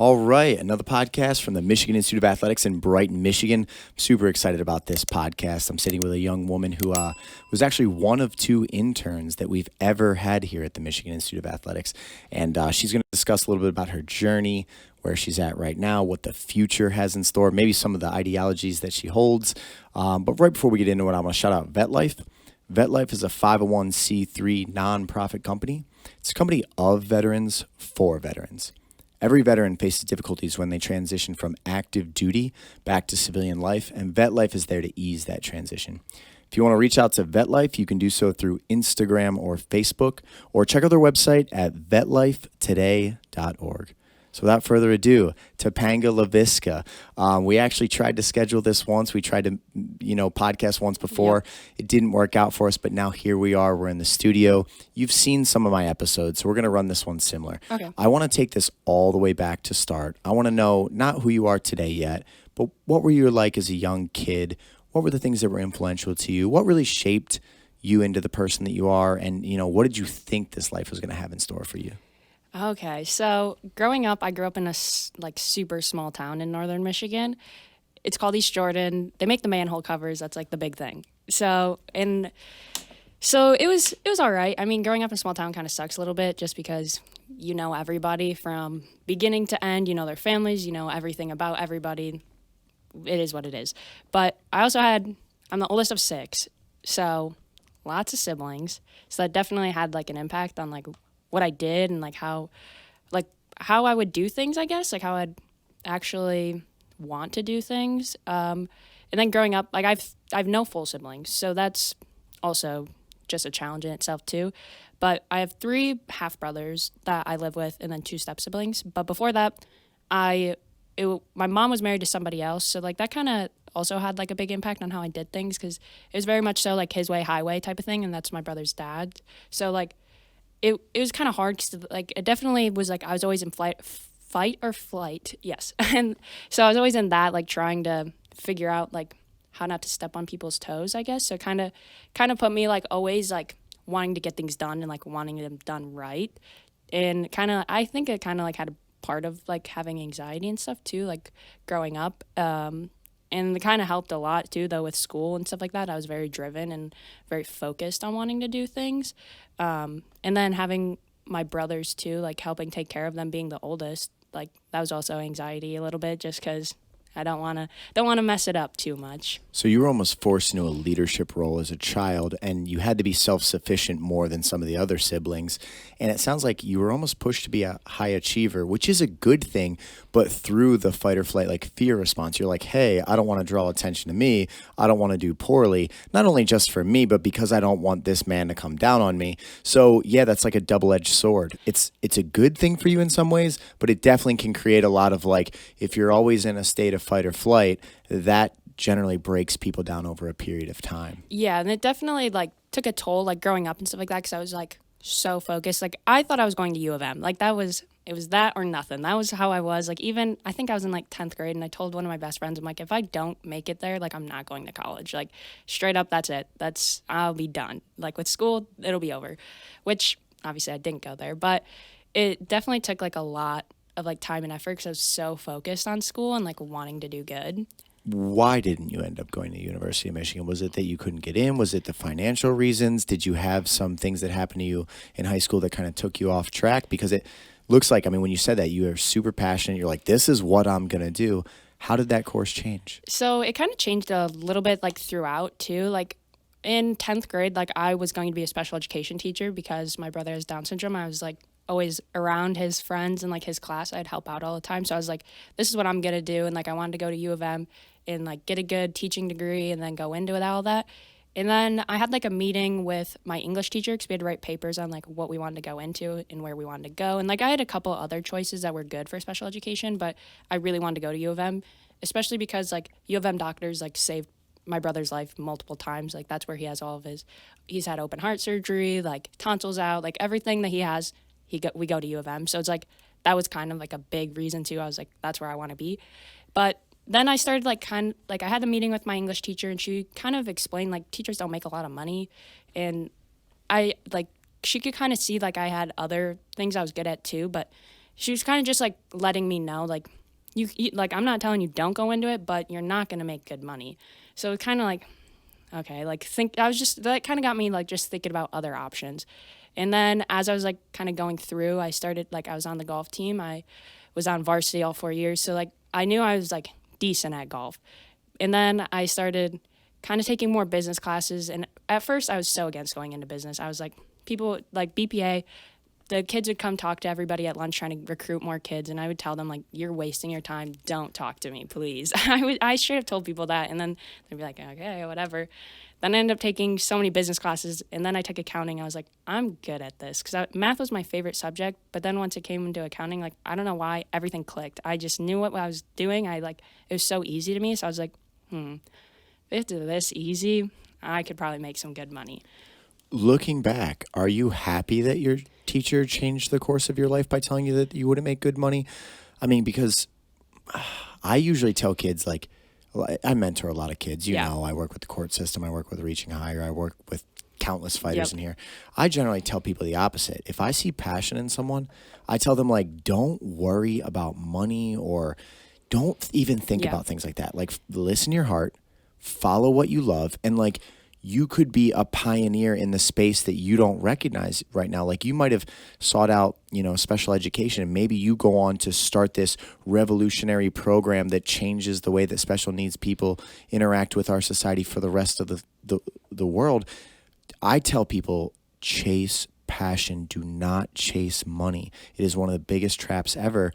All right, another podcast from the Michigan Institute of Athletics in Brighton, Michigan. I'm super excited about this podcast. I'm sitting with a young woman who was actually one of two interns that we've ever had here at the Michigan Institute of Athletics. And she's going to discuss a little bit about her journey, where she's at right now, what the future has in store, maybe some of the ideologies that she holds. But right before we get into it, I want to shout out VetLife. VetLife is a 501c3 nonprofit company. It's a company of veterans for veterans. Every veteran faces difficulties when they transition from active duty back to civilian life, and VetLife is there to ease that transition. If you want to reach out to VetLife, you can do so through Instagram or Facebook, or check out their website at vetlifetoday.org. So without further ado, Tapanga Loviska. We actually tried to schedule this once. We tried to, podcast once before. Yep. It didn't work out for us, but now here we are. We're in the studio. You've seen some of my episodes, so we're going to run this one similar. Okay. I want to take this all the way back to start. I want to know not who you are today yet, but what were you like as a young kid? What were the things that were influential to you? What really shaped you into the person that you are? And, what did you think this life was going to have in store for you? Okay, so growing up, I grew up in a super small town in northern Michigan. It's called East Jordan. They make the manhole covers. That's like the big thing. So it was all right. I mean, growing up in a small town kind of sucks a little bit just because you know everybody from beginning to end. You know their families. You know everything about everybody. It is what it is. But I'm the oldest of 6, so lots of siblings. So that definitely had like an impact on like what I did and how I would do things, I guess, like how I'd actually want to do things. And then growing up, like I've no full siblings, so that's also just a challenge in itself too. But I have 3 half brothers that I live with, and then 2 step siblings. But before that, my mom was married to somebody else, so like that kind of also had like a big impact on how I did things because it was very much so like his way, highway type of thing, and that's my brother's dad. So like. It was kind of hard because like it definitely was like I was always in fight or flight, yes, and so I was always in that like trying to figure out like how not to step on people's toes, I guess. So kind of put me like always like wanting to get things done and like wanting them done right, and I think it kind of like had a part of like having anxiety and stuff too, like growing up. And it kind of helped a lot, too, though, with school and stuff like that. I was very driven and very focused on wanting to do things. And then having my brothers, too, like helping take care of them, being the oldest, like that was also anxiety a little bit just because I don't want to mess it up too much. So you were almost forced into a leadership role as a child, and you had to be self-sufficient more than some of the other siblings. And it sounds like you were almost pushed to be a high achiever, which is a good thing, but through the fight or flight, like fear response, you're like, hey, I don't want to draw attention to me. I don't want to do poorly, not only just for me, but because I don't want this man to come down on me. So yeah, that's like a double-edged sword. It's a good thing for you in some ways, but it definitely can create a lot of like, if you're always in a state of fight or flight, that generally breaks people down over a period of time. Yeah, and it definitely like took a toll like growing up and stuff like that because I was like so focused. Like I thought I was going to U of M. Like it was that or nothing. That was how I was. Like even I think I was in like 10th grade and I told one of my best friends, I'm like, if I don't make it there, like I'm not going to college. Like straight up, that's it. I'll be done. Like with school, it'll be over. Which obviously I didn't go there, but it definitely took like a lot of like time and effort because I was so focused on school and like wanting to do good. Why didn't you end up going to University of Michigan? Was it that you couldn't get in? Was it the financial reasons? Did you have some things that happened to you in high school that kind of took you off track? Because it looks like, I mean, when you said that, you are super passionate. You're like, this is what I'm going to do. How did that course change? So it kind of changed a little bit like throughout too. Like in 10th grade, like I was going to be a special education teacher because my brother has Down syndrome. I was like always around his friends and like his class. I'd help out all the time. So I was like, this is what I'm going to do. And like I wanted to go to U of M and like get a good teaching degree and then go into it, all that. And then I had like a meeting with my English teacher because we had to write papers on like what we wanted to go into and where we wanted to go. And like I had a couple other choices that were good for special education, but I really wanted to go to U of M, especially because like U of M doctors like saved my brother's life multiple times. Like that's where he has all of he's had open heart surgery, like tonsils out, like everything that he has, we go to U of M. So it's like that was kind of like a big reason too. I was like, that's where I want to be. But then I started I had a meeting with my English teacher and she kind of explained like teachers don't make a lot of money, and she could kind of see like I had other things I was good at too, but she was kind of just like letting me know, like, you like, I'm not telling you don't go into it, but you're not going to make good money. So it's kind of like, okay, like I was just, that kind of got me like just thinking about other options. And then as I was like kind of going through, I started, like, I was on the golf team. I was on varsity all 4 years. So like I knew I was like decent at golf. And then I started kind of taking more business classes. And at first I was so against going into business. I was like, people like BPA, the kids would come talk to everybody at lunch trying to recruit more kids, and I would tell them, like, you're wasting your time. Don't talk to me, please. I should have told people that, and then they'd be like, okay, whatever. Then I ended up taking so many business classes, and then I took accounting. I was like, I'm good at this, because math was my favorite subject, but then once it came into accounting, like, I don't know why, everything clicked. I just knew what I was doing. It was so easy to me, so I was like, if it's this easy, I could probably make some good money. Looking back, are you happy that your teacher changed the course of your life by telling you that you wouldn't make good money? I mean, because I usually tell kids, like, I mentor a lot of kids. You know, I work with the court system. I work with Reaching Higher. I work with countless fighters in here. I generally tell people the opposite. If I see passion in someone, I tell them, like, don't worry about money, or don't even think about things like that. Like, listen to your heart, follow what you love, and, like, you could be a pioneer in the space that you don't recognize right now. Like, you might have sought out, special education, and maybe you go on to start this revolutionary program that changes the way that special needs people interact with our society for the rest of the world. I tell people, chase passion. Do not chase money. It is one of the biggest traps ever.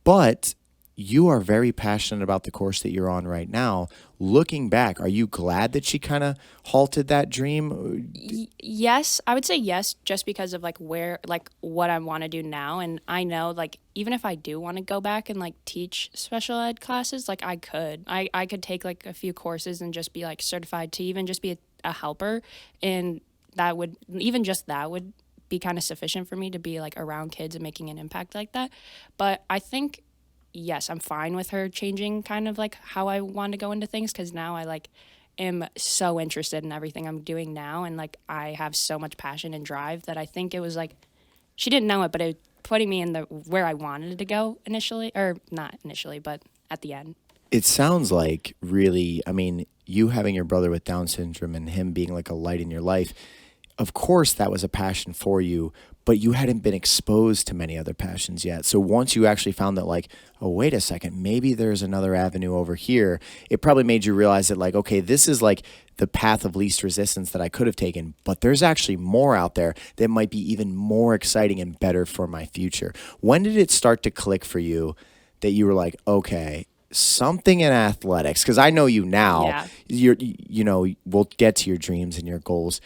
But you are very passionate about the course that you're on right now. Looking back, are you glad that she kind of halted that dream? Yes, I would say yes, just because of what I want to do now. And I know, like, even if I do want to go back and like teach special ed classes, like, I could take like a few courses and just be like certified to even just be a helper. And that would be kind of sufficient for me to be like around kids and making an impact like that. But I think, yes, I'm fine with her changing kind of like how I want to go into things, because now I like am so interested in everything I'm doing now, and like I have so much passion and drive that I think it was like, she didn't know it, but it was putting me in where I wanted to go initially, or not initially, but at the end. It sounds like, really, I mean, you having your brother with Down syndrome and him being like a light in your life, of course that was a passion for you, but you hadn't been exposed to many other passions yet. So once you actually found that, like, oh, wait a second, maybe there's another avenue over here, it probably made you realize that, like, okay, this is like the path of least resistance that I could have taken, but there's actually more out there that might be even more exciting and better for my future. When did it start to click for you that you were like, okay, something in athletics? Because I know you now, we'll get to your dreams and your goals.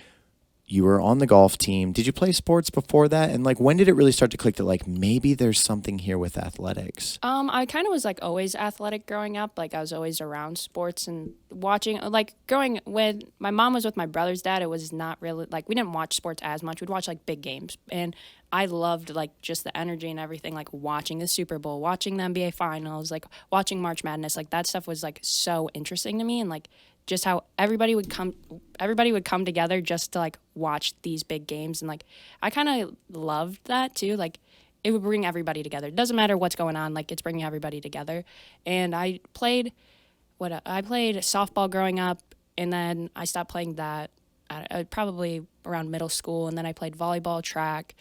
You were on the golf team. Did you play sports before that? And like, when did it really start to click that, like, maybe there's something here with athletics? I kind of was like always athletic growing up. Like, I was always around sports and watching, like, when my mom was with my brother's dad, it was not really like, we didn't watch sports as much. We'd watch like big games, and I loved like just the energy and everything, like watching the Super Bowl, watching the NBA finals, like watching March Madness. Like, that stuff was like so interesting to me, and like just how everybody would come together just to like watch these big games. And like, I kind of loved that too. Like, it would bring everybody together. It doesn't matter what's going on, like, it's bringing everybody together. And I played softball growing up, and then I stopped playing that probably around middle school. And then I played volleyball, track,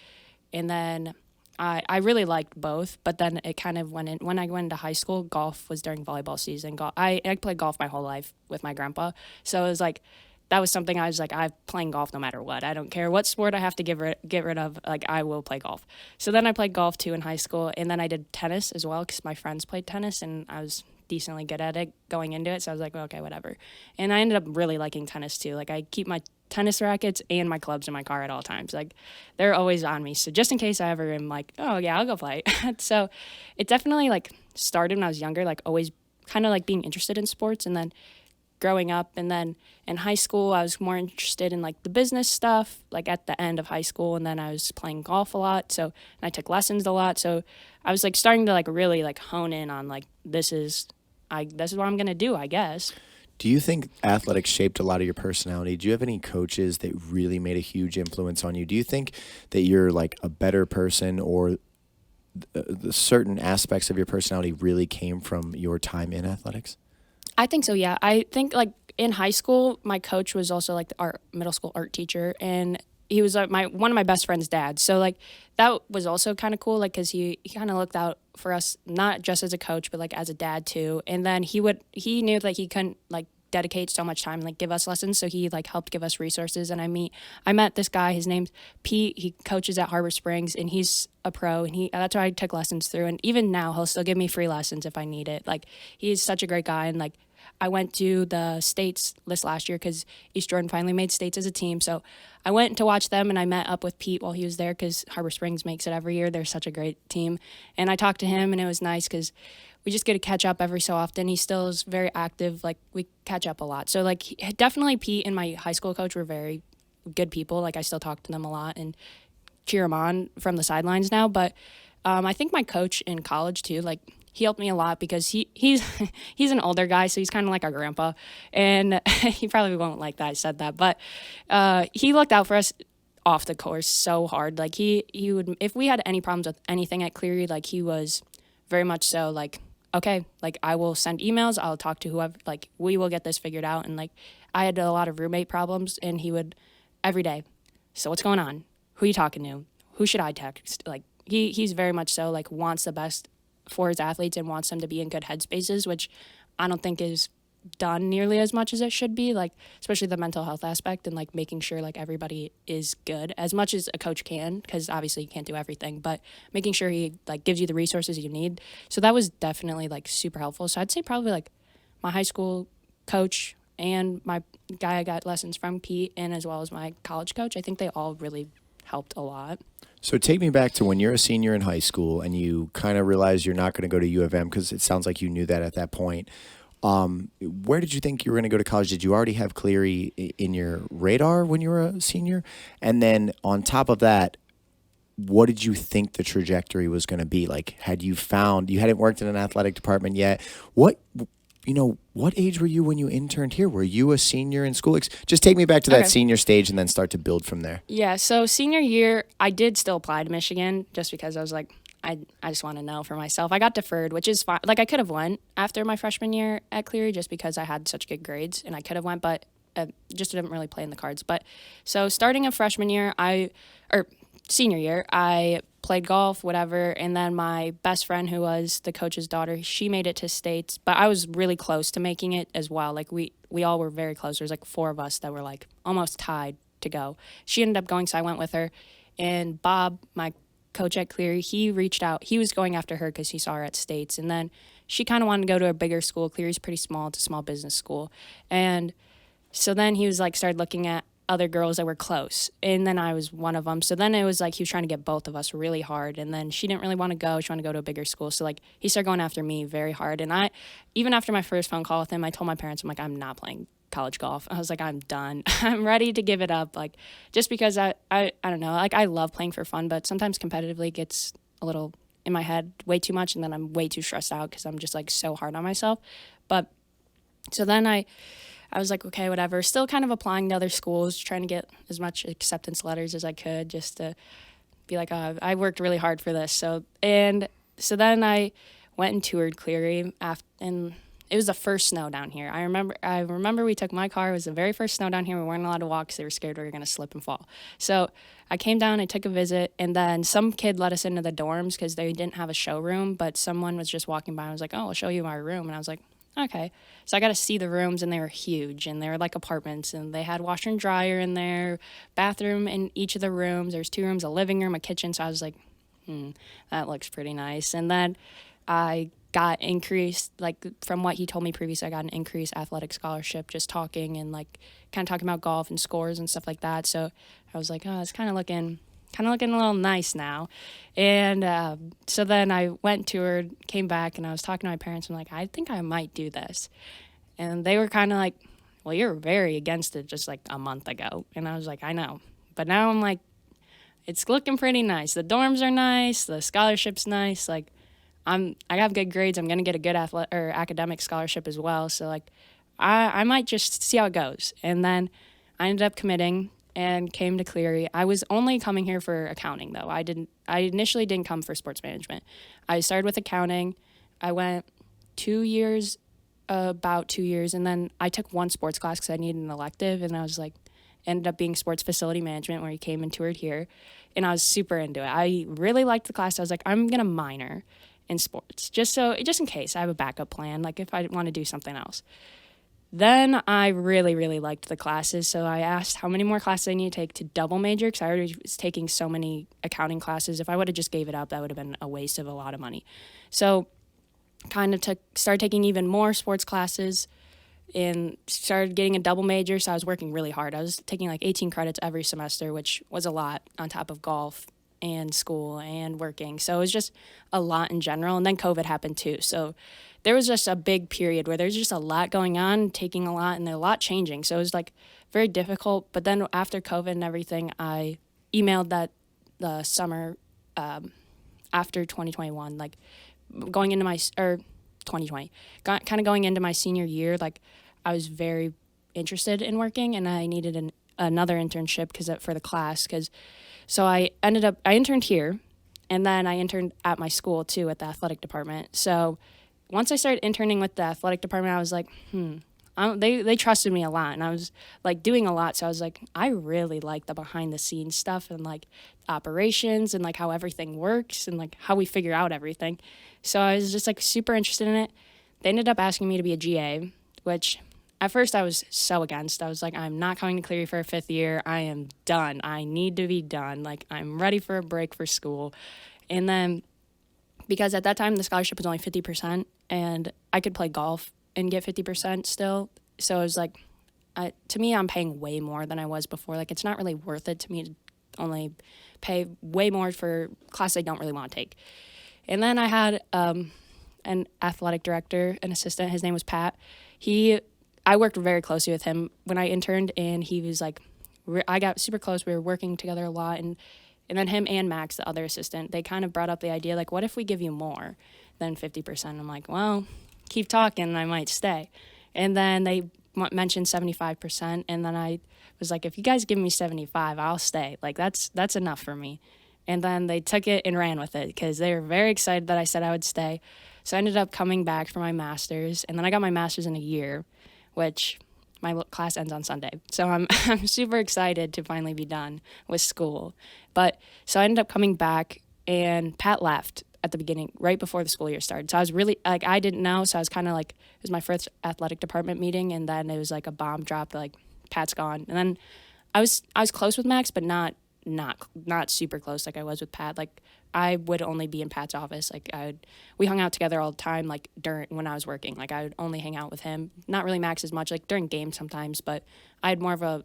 and then I really liked both, but then it kind of went in. When I went into high school, golf was during volleyball season. I played golf my whole life with my grandpa, so it was like, that was something I was like, I'm playing golf no matter what. I don't care what sport I have to get rid of, like, I will play golf. So then I played golf too in high school, and then I did tennis as well because my friends played tennis, and I was decently good at it going into it, so I was like, well, okay, whatever. And I ended up really liking tennis too. Like, I keep my tennis rackets and my clubs in my car at all times. Like, they're always on me, so just in case I ever am like, oh yeah, I'll go play. So it definitely like started when I was younger, like always kind of like being interested in sports. And then growing up, and then in high school I was more interested in like the business stuff, like at the end of high school. And then I was playing golf a lot, so, and I took lessons a lot, so I was like starting to like really like hone in on like, this is what I'm gonna do, I guess. Do you think athletics shaped a lot of your personality? Do you have any coaches that really made a huge influence on you? Do you think that you're like a better person, or the certain aspects of your personality really came from your time in athletics? I think so, yeah. I think like in high school, my coach was also like the art middle school art teacher, and he was my one of my best friend's dads. So like that was also kind of cool, like because he kind of looked out for us not just as a coach, but like as a dad too. And then he knew that he couldn't like dedicate so much time and like give us lessons, so he like helped give us resources. And I met this guy, his name's Pete. He coaches at Harbor Springs, and he's a pro, and he that's where I took lessons through. And even now he'll still give me free lessons if I need it. Like he's such a great guy. And like I went to the states this last year because East Jordan finally made states as a team, so I went to watch them, and I met up with Pete while he was there because Harbor Springs makes it every year. They're such a great team, and I talked to him, and it was nice because we just get to catch up every so often. He still is very active. Like we catch up a lot. So like definitely Pete and my high school coach were very good people. Like I still talk to them a lot and cheer them on from the sidelines now. But I think my coach in college too, like he helped me a lot because he's he's an older guy, so he's kind of like our grandpa, and he probably won't like that I said that, but he looked out for us off the course so hard. Like he would, if we had any problems with anything at Cleary, like he was very much so like, okay, like I will send emails, I'll talk to whoever, like we will get this figured out. And like I had a lot of roommate problems, and he would every day, so what's going on? Who are you talking to? Who should I text? Like he's very much so like wants the best for his athletes and wants them to be in good headspaces, which I don't think is done nearly as much as it should be, like especially the mental health aspect and like making sure like everybody is good as much as a coach can, because obviously you can't do everything, but making sure he like gives you the resources you need. So that was definitely like super helpful. So I'd say probably like my high school coach and my guy I got lessons from, Pete, and as well as my college coach, I think they all really helped a lot. So take me back to when you're a senior in high school and you kind of realize you're not going to go to U of M, because it sounds like you knew that at that point. Where did you think you were going to go to college? Did you already have Cleary in your radar when you were a senior? And then on top of that, what did you think the trajectory was going to be? Like, had you found, you hadn't worked in an athletic department yet. What age were you when you interned here? Were you a senior in school? Just take me back to that senior stage and then start to build from there. Yeah, so senior year, I did still apply to Michigan just because I was like, I just want to know for myself. I got deferred, which is fine. Like I could have went after my freshman year at Cleary just because I had such good grades, and I could have went, but just didn't really play in the cards. But so starting a freshman year, senior year, I played golf, whatever, and then my best friend, who was the coach's daughter, she made it to states, but I was really close to making it as well. Like we all were very close. There was like 4 of us that were like almost tied to go. She ended up going, so I went with her. And Bob, my coach at Cleary, he reached out. He was going after her because he saw her at states, and then she kind of wanted to go to a bigger school. Cleary's pretty small. It's a small business school. And so then he was like, started looking at other girls that were close, and then I was one of them. So then it was like he was trying to get both of us really hard, and then she didn't really want to go. She wanted to go to a bigger school, so like he started going after me very hard. And I, even after my first phone call with him, I told my parents, I'm like, I'm not playing college golf. I was like, I'm done. I'm ready to give it up, like just because I don't know, like I love playing for fun, but sometimes competitively it gets a little in my head way too much, and then I'm way too stressed out because I'm just like so hard on myself. But so then I was like, okay, whatever. Still kind of applying to other schools, trying to get as much acceptance letters as I could, just to be like, oh, I worked really hard for this. So then I went and toured Cleary and it was the first snow down here. I remember we took my car. It was the very first snow down here. We weren't allowed to walk because they were scared we were going to slip and fall. So I came down, I took a visit, and then some kid let us into the dorms because they didn't have a showroom, but someone was just walking by and was like, oh, I'll show you my room. And I was like, okay. So I got to see the rooms, and they were huge, and they were like apartments, and they had washer and dryer in there, bathroom in each of the rooms. There's 2 rooms, a living room, a kitchen. So I was like, that looks pretty nice. And then I got increased, like from what he told me previously, I got an increased athletic scholarship just talking and like kind of talking about golf and scores and stuff like that. So I was like, oh, it's kind of looking a little nice now. And so then I went, toured, came back, and I was talking to my parents. I'm like, I think I might do this. And they were kind of like, well, you're very against it just like a month ago. And I was like, I know. But now I'm like, it's looking pretty nice. The dorms are nice. The scholarship's nice. Like, I have good grades. I'm going to get a good academic scholarship as well. So like, I might just see how it goes. And then I ended up committing. and came to Cleary. I was only coming here for accounting, though. I initially didn't come for sports management. I started with accounting. I went 2 years, about 2 years, and then I took one sports class because I needed an elective, and I was like, ended up being sports facility management, where he came and toured here, and I was super into it. I really liked the class. I was like, I'm gonna minor in sports just in case I have a backup plan, like if I want to do something else. Then I really, really liked the classes, so I asked how many more classes I need to take to double major, because I already was taking so many accounting classes. If I would have just gave it up, that would have been a waste of a lot of money. So kind of started taking even more sports classes and started getting a double major, so I was working really hard. I was taking like 18 credits every semester, which was a lot on top of golf and school and working. So it was just a lot in general, and then COVID happened too. So there was just a big period where there's just a lot going on, taking a lot, and a lot changing. So it was like very difficult. But then after COVID and everything, I emailed that the summer after 2021, like going into 2020, kind of going into my senior year, like I was very interested in working, and I needed another internship for the class. So I interned here, and then I interned at my school too at the athletic department. So once I started interning with the athletic department, I was like, they trusted me a lot, and I was like doing a lot. So I was like, I really like the behind the scenes stuff and like operations and like how everything works and like how we figure out everything. So I was just like super interested in it. They ended up asking me to be a GA, which at first I was so against. I was like, I'm not coming to Cleary for a 5th year. I am done. I need to be done. Like, I'm ready for a break for school. And then because at that time the scholarship was only 50%, and I could play golf and get 50% still. So it was like, to me, I'm paying way more than I was before. Like, it's not really worth it to me to only pay way more for classes I don't really want to take. And then I had an athletic director, an assistant. His name was Pat. I worked very closely with him when I interned, and he was like, I got super close. We were working together a lot, and then him and Max, the other assistant, they kind of brought up the idea, like, what if we give you more than 50%? I'm like, well, keep talking, I might stay. And then they mentioned 75%, and then I was like, if you guys give me 75, I'll stay. Like, that's enough for me. And then they took it and ran with it because they were very excited that I said I would stay. So I ended up coming back for my master's, and then I got my master's in a year, which my class ends on Sunday. So I'm super excited to finally be done with school. But so I ended up coming back, and Pat left at the beginning, right before the school year started. So I was really, like, I didn't know. So I was kind of like, it was my first athletic department meeting, and then it was like a bomb drop, like, Pat's gone. And then I was close with Max, but not super close like I was with Pat. Like, I would only be in Pat's office. Like, we hung out together all the time, like when I was working. Like, I would only hang out with him. Not really Max as much, like during games sometimes, but I had more of a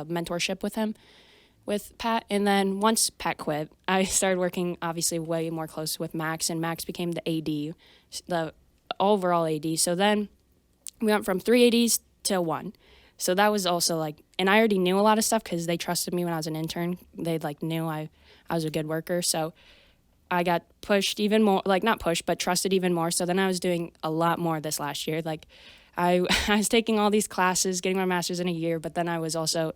mentorship with him, with Pat. And then once Pat quit, I started working obviously way more close with Max, and Max became the AD, the overall AD. So then we went from 3 ADs to 1. So that was also like, and I already knew a lot of stuff because they trusted me when I was an intern. They like knew I was a good worker. So I got pushed even more, like not pushed, but trusted even more. So then I was doing a lot more this last year. Like I was taking all these classes, getting my master's in a year, but then I was also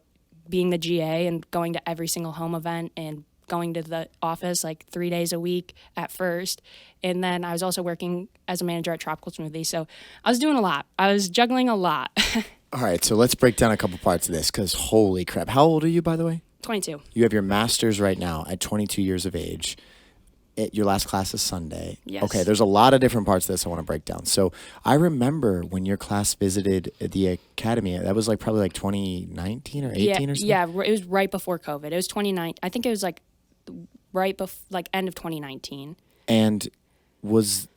being the GA and going to every single home event and going to the office like 3 days a week at first. And then I was also working as a manager at Tropical Smoothie. So I was doing a lot. I was juggling a lot. All right, so let's break down a couple parts of this, because holy crap. How old are you, by the way? 22. You have your master's right now at 22 years of age. Your last class is Sunday. Yes. Okay, there's a lot of different parts of this I want to break down. So I remember when your class visited the academy, that was like probably like 2019 or 18 or something? Yeah, it was right before COVID. It was 2019. I think it was like right before, like end of 2019. And was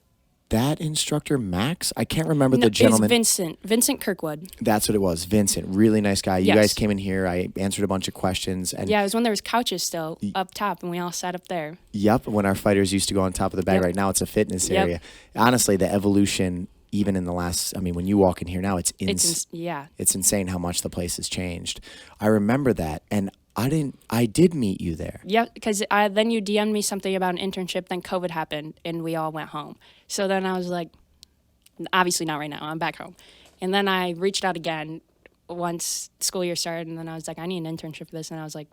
that instructor Max? I can't remember the gentleman. It was Vincent Kirkwood. That's what it was. Vincent, really nice guy. You Yes. guys came in here. I answered a bunch of questions. And Yeah, it was when there was couches still up top, and we all sat up there. Yep, when our fighters used to go on top of the bag. Yep. Right now it's a fitness Yep. area. Honestly, the evolution, even in the last, I mean, when you walk in here now, it's insane how much the place has changed. I remember that, and I did meet you there. Yeah, because then you DM'd me something about an internship, then COVID happened, and we all went home. So then I was like, obviously not right now, I'm back home. And then I reached out again once school year started, and then I was like, I need an internship for this, and I was like,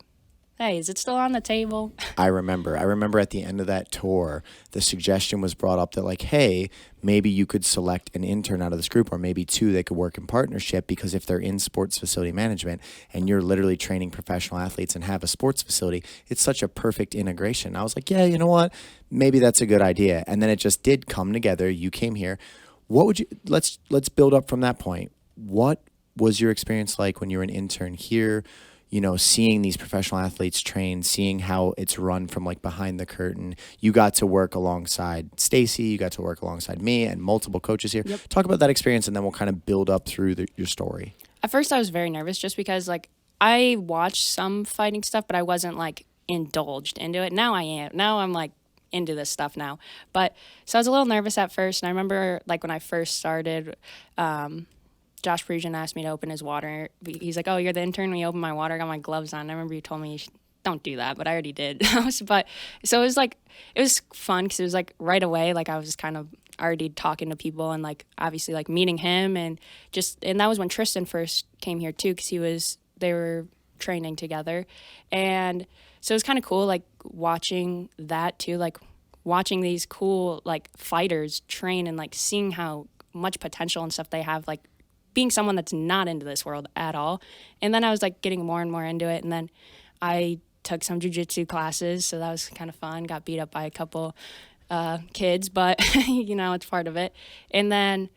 hey, is it still on the table? I remember at the end of that tour, the suggestion was brought up that like, hey, maybe you could select an intern out of this group, or maybe two that could work in partnership, because if they're in sports facility management and you're literally training professional athletes and have a sports facility, it's such a perfect integration. I was like, yeah, you know what? Maybe that's a good idea. And then it just did come together. You came here. What would you, let's build up from that point. What was your experience like when you were an intern here? You know, seeing these professional athletes train, seeing how it's run from like behind the curtain. You got to work alongside Stacy, you got to work alongside me and multiple coaches here. Yep. Talk about that experience, and then we'll kind of build up through your story. At first, I was very nervous just because, like, I watched some fighting stuff, but I wasn't, like, indulged into it. Now I am. Now I'm, like, into this stuff now. But, so I was a little nervous at first, and I remember, like, when I first started, Josh Prusian asked me to open his water. He's like, oh, you're the intern? When you open my water, I got my gloves on. I remember you told me, don't do that, but I already did. But so it was like, it was fun because it was like right away, like I was kind of already talking to people and like obviously like meeting him and that was when Tristan first came here too, because they were training together. And so it was kind of cool, like watching that too, like watching these cool like fighters train and like seeing how much potential and stuff they have, like being someone that's not into this world at all. And then I was like getting more and more into it. And then I took some jiu-jitsu classes, so that was kind of fun. Got beat up by a couple kids, but you know, it's part of it. And then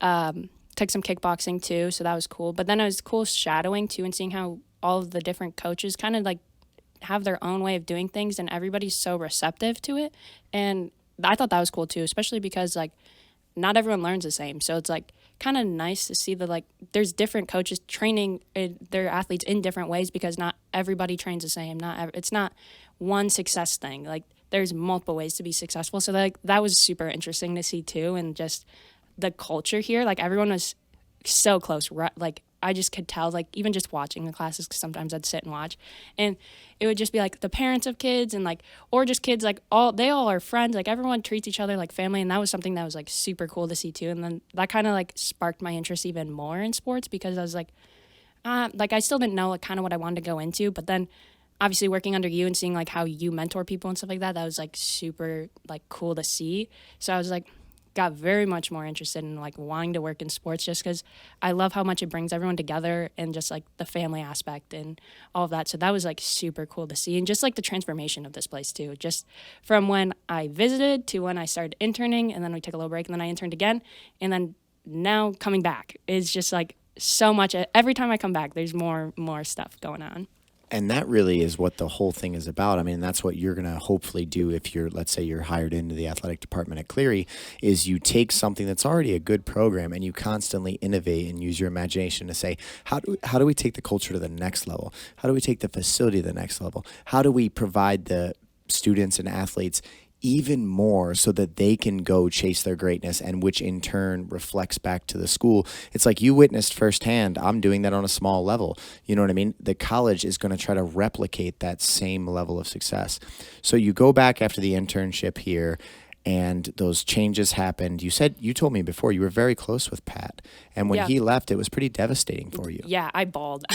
took some kickboxing too, so that was cool. But then it was cool shadowing too and seeing how all of the different coaches kind of like have their own way of doing things, and everybody's so receptive to it. And I thought that was cool too, especially because like not everyone learns the same. So it's like kind of nice to see that like there's different coaches training their athletes in different ways, because not everybody trains the same. It's not one success thing. Like there's multiple ways to be successful. So like that was super interesting to see too. And just the culture here, like everyone was so close. Like I just could tell, like even just watching the classes, because sometimes I'd sit and watch, and it would just be like the parents of kids and like, or just kids, like they all are friends. Like everyone treats each other like family, and that was something that was like super cool to see too. And then that kind of like sparked my interest even more in sports, because I was like I still didn't know like kind of what I wanted to go into, but then obviously working under you and seeing like how you mentor people and stuff like that, that was like super like cool to see. So I was like, got very much more interested in like wanting to work in sports, just because I love how much it brings everyone together and just like the family aspect and all of that. So that was like super cool to see, and just like the transformation of this place too, just from when I visited to when I started interning, and then we took a little break and then I interned again, and then now coming back is just like so much. Every time I come back, there's more stuff going on. And that really is what the whole thing is about. I mean, that's what you're going to hopefully do if you're, let's say you're hired into the athletic department at Cleary, is you take something that's already a good program and you constantly innovate and use your imagination to say, how do we take the culture to the next level? How do we take the facility to the next level? How do we provide the students and athletes even more so that they can go chase their greatness, and which in turn reflects back to the school. It's like you witnessed firsthand. I'm doing that on a small level. You know what I mean? The college is going to try to replicate that same level of success. So you go back after the internship here, and those changes happened. You told me before you were very close with Pat, and when he left, it was pretty devastating for you. Yeah, I bawled.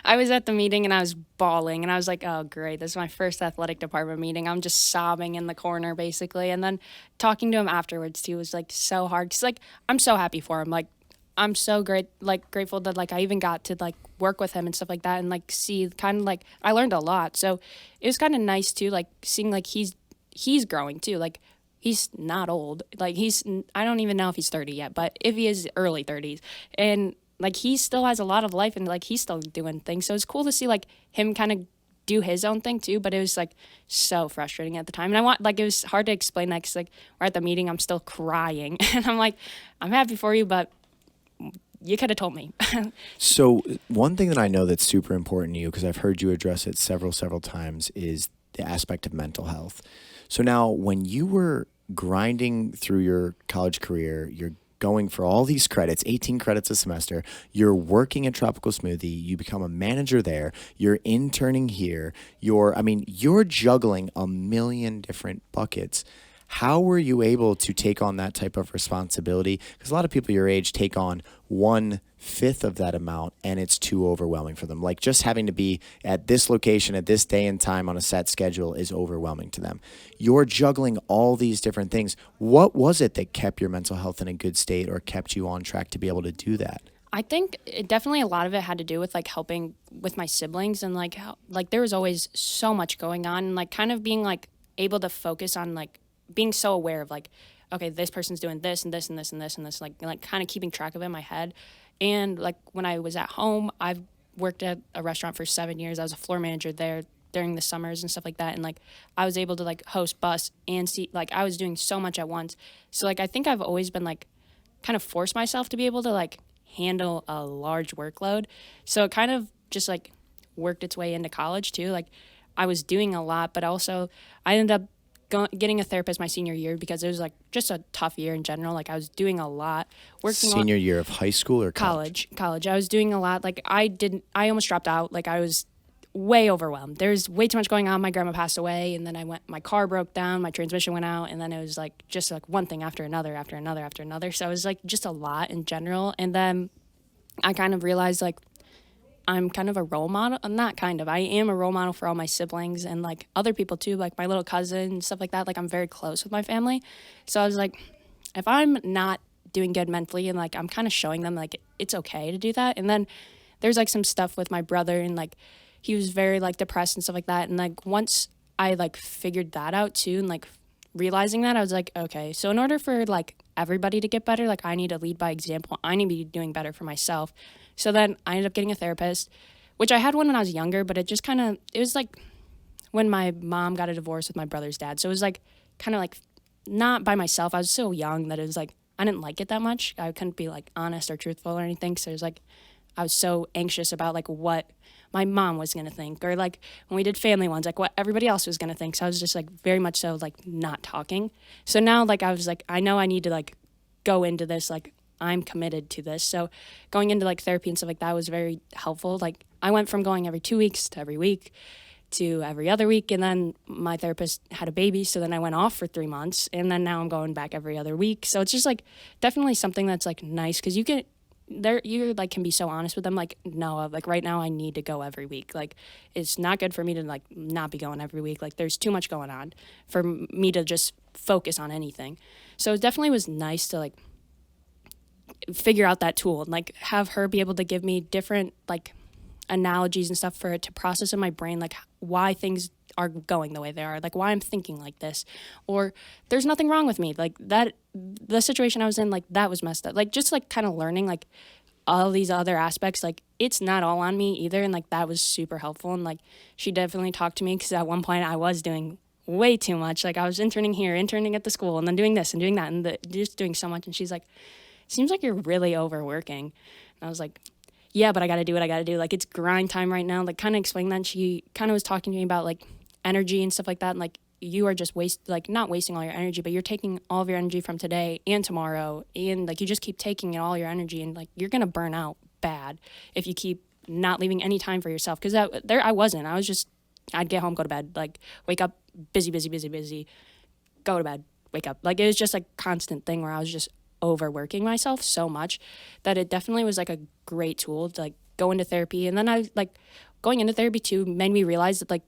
I was at the meeting and I was bawling, and I was like, oh great, this is my first athletic department meeting. I'm just sobbing in the corner basically. And then talking to him afterwards too was like so hard, because like I'm so happy for him. Like I'm so grateful that like I even got to like work with him and stuff like that, and like see kind of like I learned a lot. So it was kind of nice too, like seeing like he's growing too. Like he's not old. Like I don't even know if he's 30 yet, but if he is, early 30s. And like he still has a lot of life, and like he's still doing things. So it's cool to see like him kind of do his own thing too, but it was like so frustrating at the time. And it was hard to explain that, because like we're at the meeting, I'm still crying. And I'm like, I'm happy for you, but you could have told me. So one thing that I know that's super important to you, because I've heard you address it several times, is the aspect of mental health. So now when you were grinding through your college career, you're going for all these credits, 18 credits a semester, you're working at Tropical Smoothie, you become a manager there, you're interning here, you're juggling a million different buckets. How were you able to take on that type of responsibility? Because a lot of people your age take on one fifth of that amount and it's too overwhelming for them. Like just having to be at this location at this day and time on a set schedule is overwhelming to them. You're juggling all these different things. What was it that kept your mental health in a good state or kept you on track to be able to do that? I think definitely a lot of it had to do with like helping with my siblings and like how like there was always so much going on and like kind of being like able to focus on like being so aware of like, okay, this person's doing this and this and this and this and this, like kind of keeping track of it in my head. And like when I was at home, I've worked at a restaurant for 7 years. I was a floor manager there during the summers and stuff like that. And like I was able to like host bus and see, like I was doing so much at once. So like I think I've always been like kind of forced myself to be able to like handle a large workload. So it kind of just like worked its way into college too. Like I was doing a lot, but also I ended up getting a therapist my senior year because it was like just a tough year in general. Like I was doing a lot. Senior year of high school or college? College. I was doing a lot. Like I almost dropped out. Like I was way overwhelmed. There's way too much going on. My grandma passed away and then my car broke down, my transmission went out, and then it was like just like one thing after another, after another, after another. So it was like just a lot in general. And then I kind of realized like I'm kind of a role model. I am a role model for all my siblings and like other people too, like my little cousin and stuff like that. Like I'm very close with my family. So I was like, if I'm not doing good mentally and like I'm kind of showing them like it's okay to do that. And then there's like some stuff with my brother and like he was very like depressed and stuff like that. And like once I like figured that out too and like realizing that, I was like, okay, so in order for like everybody to get better, like I need to lead by example. I need to be doing better for myself. So then I ended up getting a therapist, which I had one when I was younger, but it was like when my mom got a divorce with my brother's dad. So it was like kind of like not by myself. I was so young that it was like I didn't like it that much. I couldn't be like honest or truthful or anything. So it was like I was so anxious about like what my mom was going to think, or like when we did family ones, like what everybody else was going to think. So I was just like very much so like not talking. So now like I was like, I know I need to like go into this, like I'm committed to this. So going into like therapy and stuff like that was very helpful. Like I went from going every 2 weeks to every week to every other week. And then my therapist had a baby. So then I went off for 3 months and then now I'm going back every other week. So it's just like definitely something that's like nice because you like can be so honest with them. Like, no, like right now I need to go every week. Like it's not good for me to like not be going every week. Like there's too much going on for me to just focus on anything. So it definitely was nice to like figure out that tool and like have her be able to give me different like analogies and stuff for it to process in my brain, like why things are going the way they are, like why I'm thinking like this, or there's nothing wrong with me, like that the situation I was in, like that was messed up, like just like kind of learning like all these other aspects, like it's not all on me either. And like that was super helpful. And like she definitely talked to me because at one point I was doing way too much. Like I was interning here, interning at the school, and then doing this and doing that and just doing so much. And she's like, seems like you're really overworking. And I was like, yeah, but I got to do what I got to do. Like, it's grind time right now. Like, kind of explaining that. And she kind of was talking to me about, like, energy and stuff like that. And, like, you are just not wasting all your energy, but you're taking all of your energy from today and tomorrow. And, like, you just keep taking all your energy. And, like, you're going to burn out bad if you keep not leaving any time for yourself. Because I wasn't. I was just, I'd get home, go to bed, like, wake up, busy, go to bed, wake up. Like, it was just, like, constant thing where I was just overworking myself so much that it definitely was like a great tool to like go into therapy. And then I like going into therapy too made me realize that like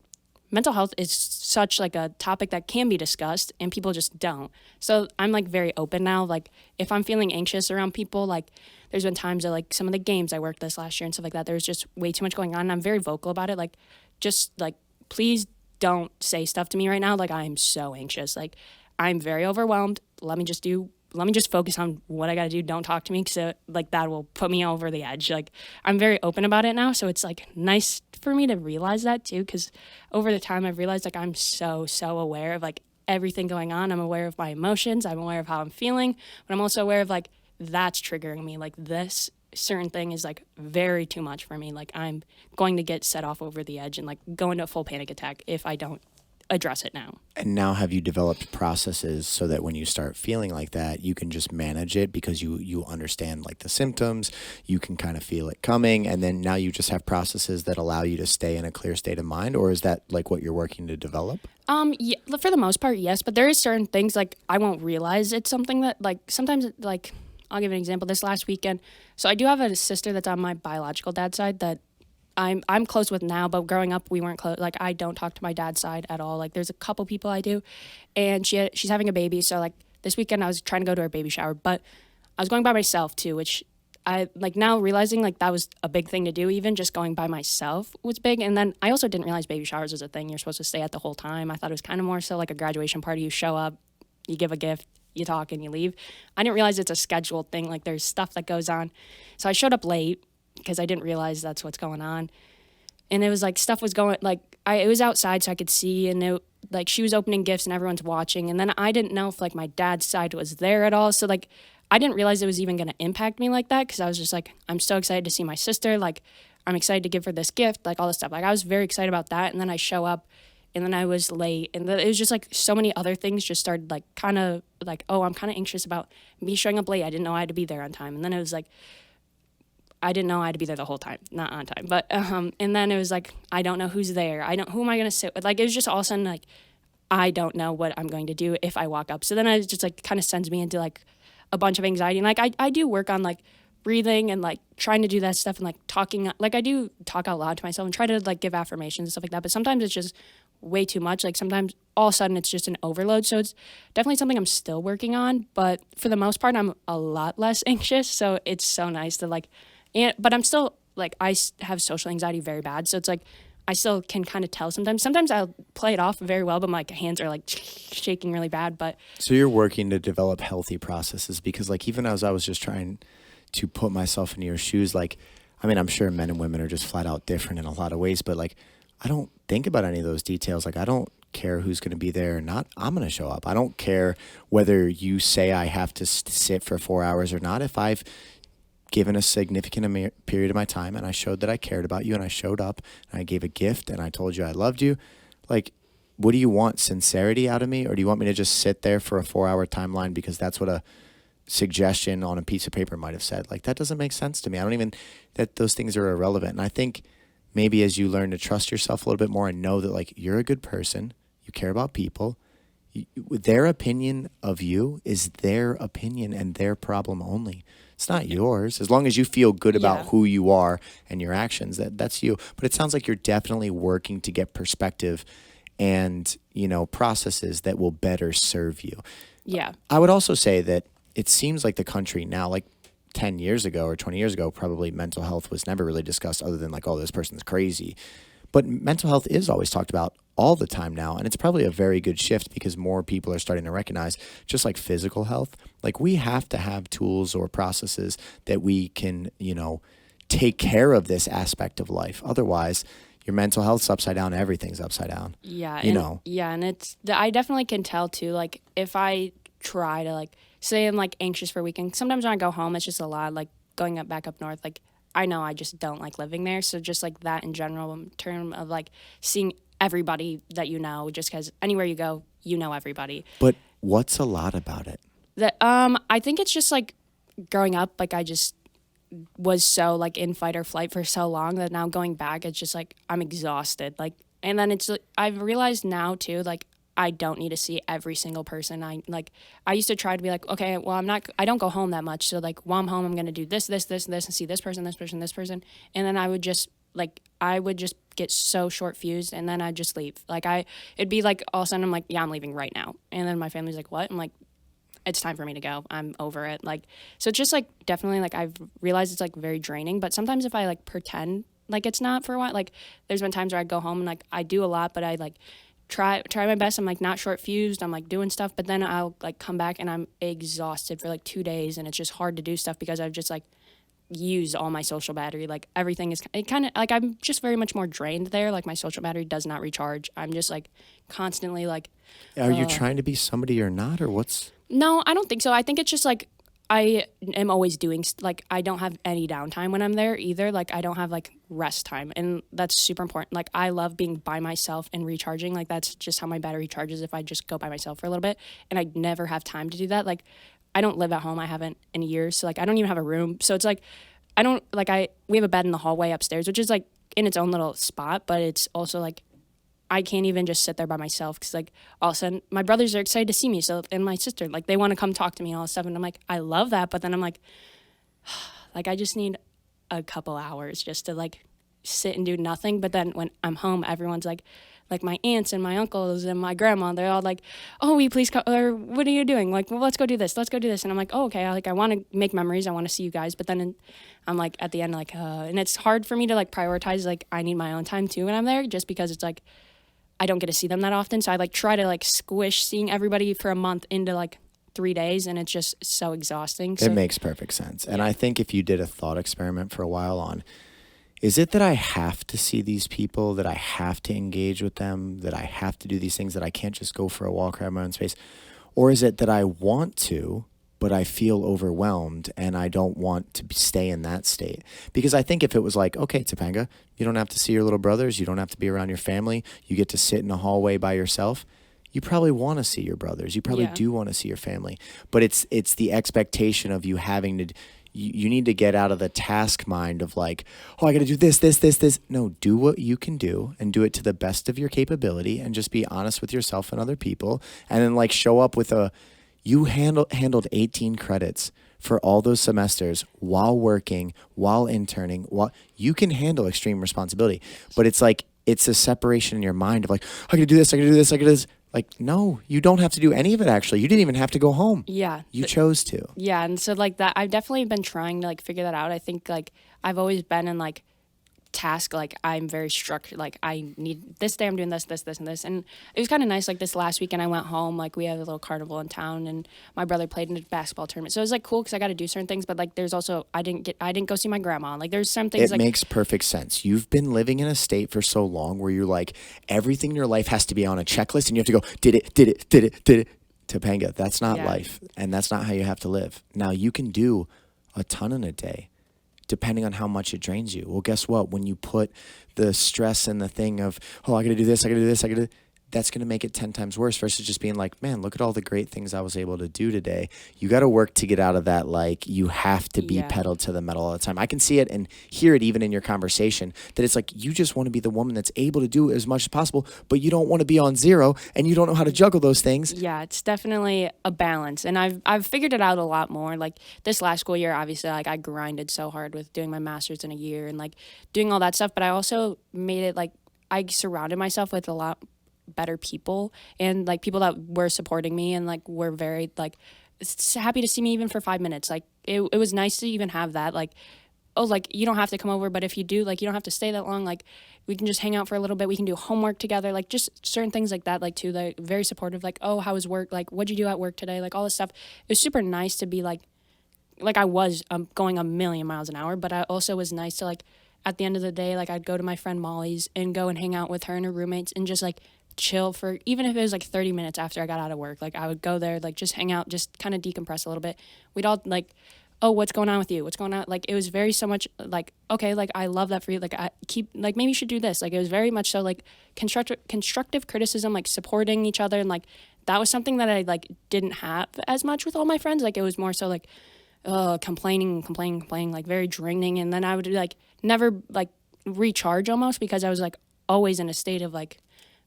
mental health is such like a topic that can be discussed and people just don't. So I'm like very open now. Like if I'm feeling anxious around people, like there's been times that like some of the games I worked this last year and stuff like that, there's just way too much going on and I'm very vocal about it. Like just like please don't say stuff to me right now. Like I'm so anxious. Like I'm very overwhelmed. Let me just focus on what I got to do. Don't talk to me because like that will put me over the edge. Like I'm very open about it now. So it's like nice for me to realize that too. Because over the time I've realized like I'm so aware of like everything going on. I'm aware of my emotions. I'm aware of how I'm feeling. But I'm also aware of like that's triggering me. Like this certain thing is like very too much for me. Like I'm going to get set off over the edge and like go into a full panic attack if I don't address it now. And now have you developed processes so that when you start feeling like that, you can just manage it because you understand like the symptoms, you can kind of feel it coming, and then now you just have processes that allow you to stay in a clear state of mind? Or is that like what you're working to develop? Yeah, for the most part, yes, but there is certain things like I won't realize it's something that like sometimes like I'll give an example. This last weekend, so I do have a sister that's on my biological dad's side that I'm close with now, but growing up we weren't close. Like I don't talk to my dad's side at all. Like there's a couple people I do, and she's having a baby. So like this weekend I was trying to go to her baby shower, but I was going by myself too, which I like now realizing like that was a big thing to do. Even just going by myself was big. And then I also didn't realize baby showers was a thing. You're supposed to stay at the whole time. I thought it was kind of more so like a graduation party. You show up, you give a gift, you talk, and you leave. I didn't realize it's a scheduled thing. Like there's stuff that goes on. So I showed up late because I didn't realize that's what's going on. And it was like stuff was going like it was outside so I could see, and it, like she was opening gifts and everyone's watching. And then I didn't know if like my dad's side was there at all. So like I didn't realize it was even going to impact me like that, because I was just like, I'm so excited to see my sister. Like, I'm excited to give her this gift, like all this stuff. Like, I was very excited about that. And then I show up and then I was late. And it was just like so many other things just started like kind of like, oh, I'm kind of anxious about me showing up late. I didn't know I had to be there on time. And then it was like, I didn't know I had to be there the whole time, not on time. But, and then it was like, I don't know who's there. Who am I going to sit with? Like, it was just all of a sudden like, I don't know what I'm going to do if I walk up. So then it just like kind of sends me into like a bunch of anxiety. And like I do work on like breathing and like trying to do that stuff and like talking, like I do talk out loud to myself and try to like give affirmations and stuff like that. But sometimes it's just way too much. Like sometimes all of a sudden it's just an overload. So it's definitely something I'm still working on. But for the most part, I'm a lot less anxious. So it's so nice to like, but I'm still like, I have social anxiety very bad. So it's like, I still can kind of tell sometimes. Sometimes I'll play it off very well, but my hands are like shaking really bad. But so you're working to develop healthy processes, because like even as I was just trying to put myself in your shoes, like, I mean, I'm sure men and women are just flat out different in a lot of ways, but like, I don't think about any of those details. Like, I don't care who's going to be there or not. I'm going to show up. I don't care whether you say I have to sit for 4 hours or not. If I've given a significant period of my time and I showed that I cared about you and I showed up and I gave a gift and I told you I loved you, like, what do you want? Sincerity out of me? Or do you want me to just sit there for a 4-hour timeline because that's what a suggestion on a piece of paper might have said? Like, that doesn't make sense to me. I don't even, that those things are irrelevant. And I think maybe as you learn to trust yourself a little bit more and know that like you're a good person, you care about people, their opinion of you is their opinion and their problem only. It's not yours. As long as you feel good about who you are and your actions, that's you. But it sounds like you're definitely working to get perspective and, processes that will better serve you. yeah. I would also say that it seems like the country now, like 10 years ago or 20 years ago, probably mental health was never really discussed other than like, oh, this person's crazy. But mental health is always talked about all the time now. And it's probably a very good shift because more people are starting to recognize, just like physical health, like we have to have tools or processes that we can, take care of this aspect of life. Otherwise, your mental health's upside down, everything's upside down. Yeah. Yeah. And I definitely can tell too, like if I try to like, say I'm like anxious for a weekend, sometimes when I go home, it's just a lot, like going back up north, like I know I just don't like living there. So just like that in general, in terms of like seeing everybody that just because anywhere you go, everybody. But what's a lot about it? That I think it's just like growing up, like I just was so like in fight or flight for so long that now going back, it's just like I'm exhausted. Like, and then it's like, I've realized now too, like I don't need to see every single person. I used to try to be like, okay, well, I don't go home that much. So like while I'm home, I'm going to do this, and see this person. And then I would just get so short fused and then I'd just leave. Like it'd be like all of a sudden I'm like, yeah, I'm leaving right now. And then my family's like, what? I'm like, it's time for me to go. I'm over it. Like, so it's just like, definitely like I've realized it's like very draining, but sometimes if I like pretend like it's not for a while, like there's been times where I go home and like I do a lot, but I like try my best. I'm like not short fused. I'm like doing stuff, but then I'll like come back and I'm exhausted for like 2 days and it's just hard to do stuff because I've just like used all my social battery. Like everything is kind of like I'm just very much more drained there. Like my social battery does not recharge. I'm just like constantly like. Are you trying to be somebody or not, or what's? No, I don't think so. I think it's just like I am always doing, like, I don't have any downtime when I'm there either. Like, I don't have, like, rest time. And that's super important. Like, I love being by myself and recharging. Like, that's just how my battery charges if I just go by myself for a little bit. And I never have time to do that. Like, I don't live at home. I haven't in years. So, like, I don't even have a room. So, it's like, we have a bed in the hallway upstairs, which is, like, in its own little spot. But it's also, like, I can't even just sit there by myself because, like, all of a sudden my brothers are excited to see me. So, and my sister, like, they want to come talk to me and all this stuff. And I'm like, I love that. But then I'm like, I just need a couple hours just to, like, sit and do nothing. But then when I'm home, everyone's like my aunts and my uncles and my grandma, they're all like, oh, will you please come, or what are you doing? Like, well, let's go do this. And I'm like, oh, okay. I want to make memories. I want to see you guys. But then I'm like, at the end, like, and it's hard for me to, like, prioritize, like, I need my own time too when I'm there, just because it's like, I don't get to see them that often. So I, like, try to, like, squish seeing everybody for a month into, like, 3 days, and it's just so exhausting. It makes perfect sense. And I think if you did a thought experiment for a while on, is it that I have to see these people, that I have to engage with them, that I have to do these things, that I can't just go for a walk or have my own space? Or is it that I want to, but I feel overwhelmed and I don't want to stay in that state? Because I think if it was like, okay, Tapanga, you don't have to see your little brothers, you don't have to be around your family, you get to sit in a hallway by yourself, you probably want to see your brothers. You probably do want to see your family. But it's the expectation of you having to, you need to get out of the task mind of like, oh, I got to do this. No, do what you can do and do it to the best of your capability and just be honest with yourself and other people. And then, like, show up with you handled 18 credits for all those semesters while working, while interning, while you can handle extreme responsibility. But it's like, it's a separation in your mind of like, I got to do this, I got to do this, I got to do this. Like, no, you don't have to do any of it, actually. You didn't even have to go home. Yeah. You chose to. Yeah, and so, like, that, I've definitely been trying to, like, figure that out. I think, like, I've always been in, like, task, like, I'm very structured, like, I need this day I'm doing this and this, and it was kind of nice. Like, this last weekend I went home, like, we had a little carnival in town, and my brother played in a basketball tournament, so it was, like, cool because I got to do certain things. But, like, there's also, I didn't go see my grandma. Like, there's some things, it makes perfect sense. You've been living in a state for so long where you're like, everything in your life has to be on a checklist and you have to go, did it. Topanga, that's not life, and that's not how you have to live. Now, you can do a ton in a day, depending on how much it drains you. Well, guess what? When you put the stress and the thing of, oh, I got to do this, that's going to make it 10 times worse versus just being like, man, look at all the great things I was able to do today. You got to work to get out of that. Like, you have to be pedaled to the metal all the time. I can see it and hear it even in your conversation that it's like, you just want to be the woman that's able to do as much as possible, but you don't want to be on zero and you don't know how to juggle those things. Yeah, it's definitely a balance. And I've figured it out a lot more. Like, this last school year, obviously, like, I grinded so hard with doing my master's in a year and, like, doing all that stuff. But I also made it, like, I surrounded myself with a lot better people and, like, people that were supporting me and, like, were very, like, happy to see me even for 5 minutes. Like, it was nice to even have that, like, oh, like, you don't have to come over, but if you do, like, you don't have to stay that long. Like, we can just hang out for a little bit. We can do homework together. Like, just certain things like that, like, too, like, very supportive. Like, oh, how was work? Like, what'd you do at work today? Like, all this stuff. It was super nice to be like I was going a million miles an hour, but I also was nice to, like, at the end of the day, like, I'd go to my friend Molly's and go and hang out with her and her roommates and just, like, chill for, even if it was like 30 minutes after I got out of work. Like, I would go there, like, just hang out, just kind of decompress a little bit. We'd all, like, oh, what's going on with you? What's going on? Like, it was very so much like, okay, like, I love that for you. Like, I keep, like, maybe you should do this. Like, it was very much so, like, constructive criticism, like, supporting each other. And, like, that was something that I, like, didn't have as much with all my friends. Like, it was more so, like, complaining, like, very draining. And then I would, like, never, like, recharge almost, because I was, like, always in a state of, like,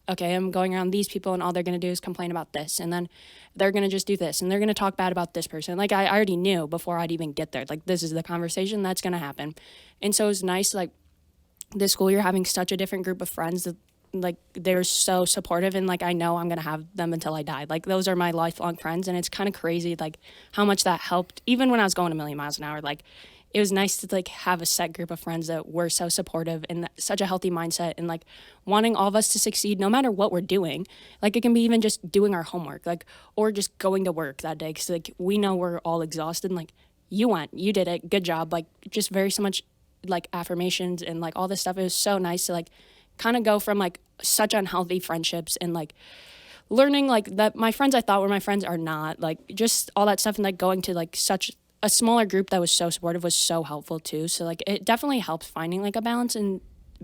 okay, I'm going around these people and all they're going to do is complain about this. And then they're going to just do this and they're going to talk bad about this person. Like, I already knew before I'd even get there, like, this is the conversation that's going to happen. And so it was nice, like, this school year having such a different group of friends that, like, they're so supportive, and, like, I know I'm going to have them until I die. Like, those are my lifelong friends, and it's kind of crazy, like, how much that helped. Even when I was going a million miles an hour, like, it was nice to, like, have a set group of friends that were so supportive and such a healthy mindset and, like, wanting all of us to succeed no matter what we're doing. Like, it can be even just doing our homework, like, or just going to work that day, because, like, we know we're all exhausted and, like, you did it, good job. Like, just very so much, like, affirmations and, like, all this stuff. It was so nice to, like, kind of go from, like, such unhealthy friendships and, like, learning, like, that my friends I thought were my friends are not, like, just all that stuff, and, like, going to, like, such a smaller group that was so supportive was so helpful too. So, like, it definitely helps finding, like, a balance and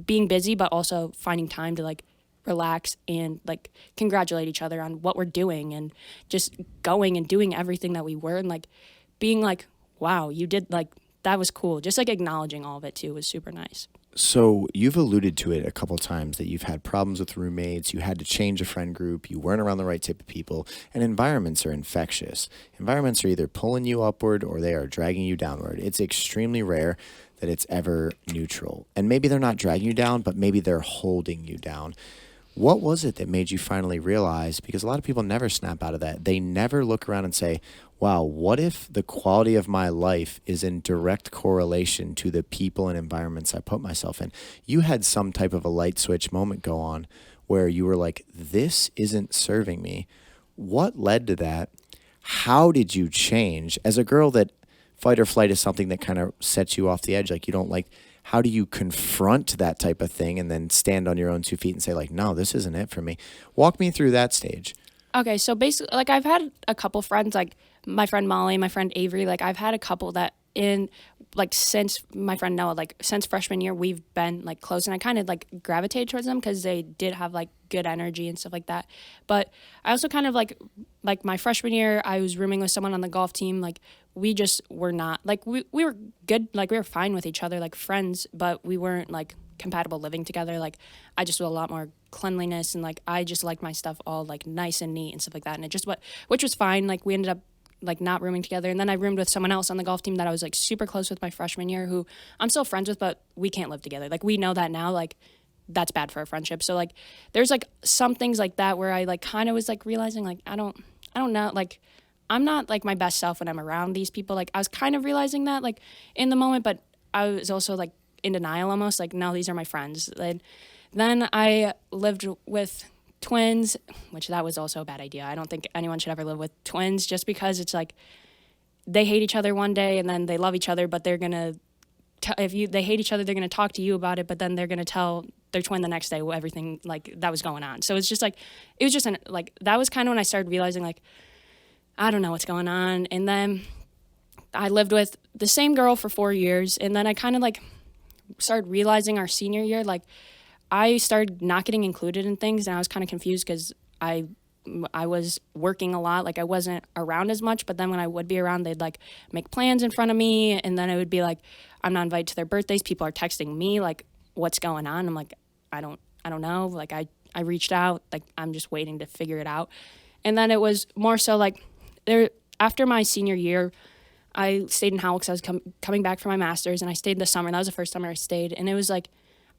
being busy, but also finding time to, like, relax and, like, congratulate each other on what we're doing and just going and doing everything that we were, and, like, being like, wow, you did, like, that was cool. Just, like, acknowledging all of it too was super nice. So you've alluded to it a couple times that you've had problems with roommates, you had to change a friend group, you weren't around the right type of people, and environments are infectious. Environments are either pulling you upward or they are dragging you downward. It's extremely rare that it's ever neutral. And maybe they're not dragging you down, but maybe they're holding you down. What was it that made you finally realize? Because a lot of people never snap out of that. They never look around and say, wow, what if the quality of my life is in direct correlation to the people and environments I put myself in? You had some type of a light switch moment go on where you were like, this isn't serving me. What led to that? How did you change? As a girl that fight or flight is something that kind of sets you off the edge, like you don't like, how do you confront that type of thing and then stand on your own 2 feet and say like, no, this isn't it for me? Walk me through that stage. Okay, so basically, like I've had a couple friends, like my friend Molly, my friend Avery, like I've had a couple that since my friend Noah, like since freshman year, we've been like close, and I kind of like gravitated towards them because they did have like good energy and stuff like that. But I also kind of like my freshman year, I was rooming with someone on the golf team. Like we just were not, like we were good, like we were fine with each other, like friends, but we weren't like compatible living together. Like I just do a lot more cleanliness, and like I just like my stuff all like nice and neat and stuff like that. And it just which was fine. Like we ended up like not rooming together, and then I roomed with someone else on the golf team that I was like super close with my freshman year, who I'm still friends with, but we can't live together. Like we know that now, like that's bad for our friendship. So like there's like some things like that where I like kind of was like realizing like I don't know, like I'm not like my best self when I'm around these people. Like I was kind of realizing that like in the moment, but I was also like in denial almost, like no, these are my friends. And then I lived with twins, which that was also a bad idea. I don't think anyone should ever live with twins, just because it's like they hate each other one day and then they love each other, but they're gonna they hate each other, they're gonna talk to you about it, but then they're gonna tell their twin the next day everything like that was going on. So it's just like it was just like that was kind of when I started realizing like I don't know what's going on. And then I lived with the same girl for 4 years, and then I kind of like started realizing our senior year, like I started not getting included in things, and I was kind of confused because I was working a lot. Like I wasn't around as much, but then when I would be around, they'd like make plans in front of me, and then it would be like I'm not invited to their birthdays. People are texting me like, "What's going on?" I'm like, I don't know. Like I reached out, like I'm just waiting to figure it out. And then it was more so like there after my senior year, I stayed in Howell because I was coming back from my master's, and I stayed this summer. And that was the first summer I stayed, and it was like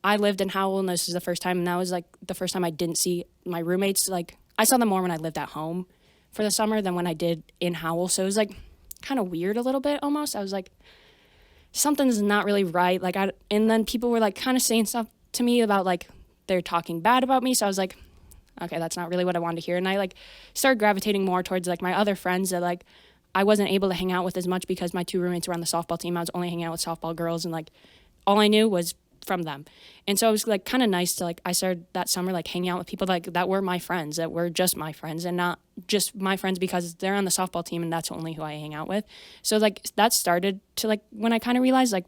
I lived in Howell, and this is the first time, and that was like the first time I didn't see my roommates. Like I saw them more when I lived at home for the summer than when I did in Howell. So it was like kind of weird a little bit almost. I was like, something's not really right. Like and then people were like kind of saying stuff to me about like they're talking bad about me. So I was like, okay, that's not really what I wanted to hear. And I like started gravitating more towards like my other friends that like I wasn't able to hang out with as much because my 2 roommates were on the softball team. I was only hanging out with softball girls, and like all I knew was from them. And so it was like kind of nice to like I started that summer like hanging out with people like that were my friends, that were just my friends, and not just my friends because they're on the softball team and that's only who I hang out with. So like that started to like when I kind of realized like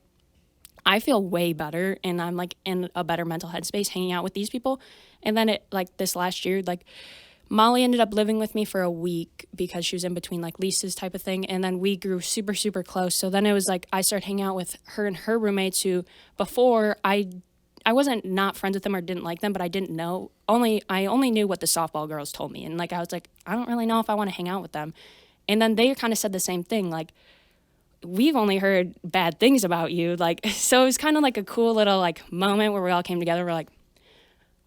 I feel way better and I'm like in a better mental headspace hanging out with these people. And then it like this last year, like Molly ended up living with me for a week because she was in between like leases type of thing. And then we grew super, super close. So then it was like I started hanging out with her and her roommates who before I wasn't not friends with them or didn't like them, but I didn't know. I only knew what the softball girls told me. And like I was like, I don't really know if I want to hang out with them. And then they kind of said the same thing, like, we've only heard bad things about you. Like, so it was kind of like a cool little like moment where we all came together. We're like,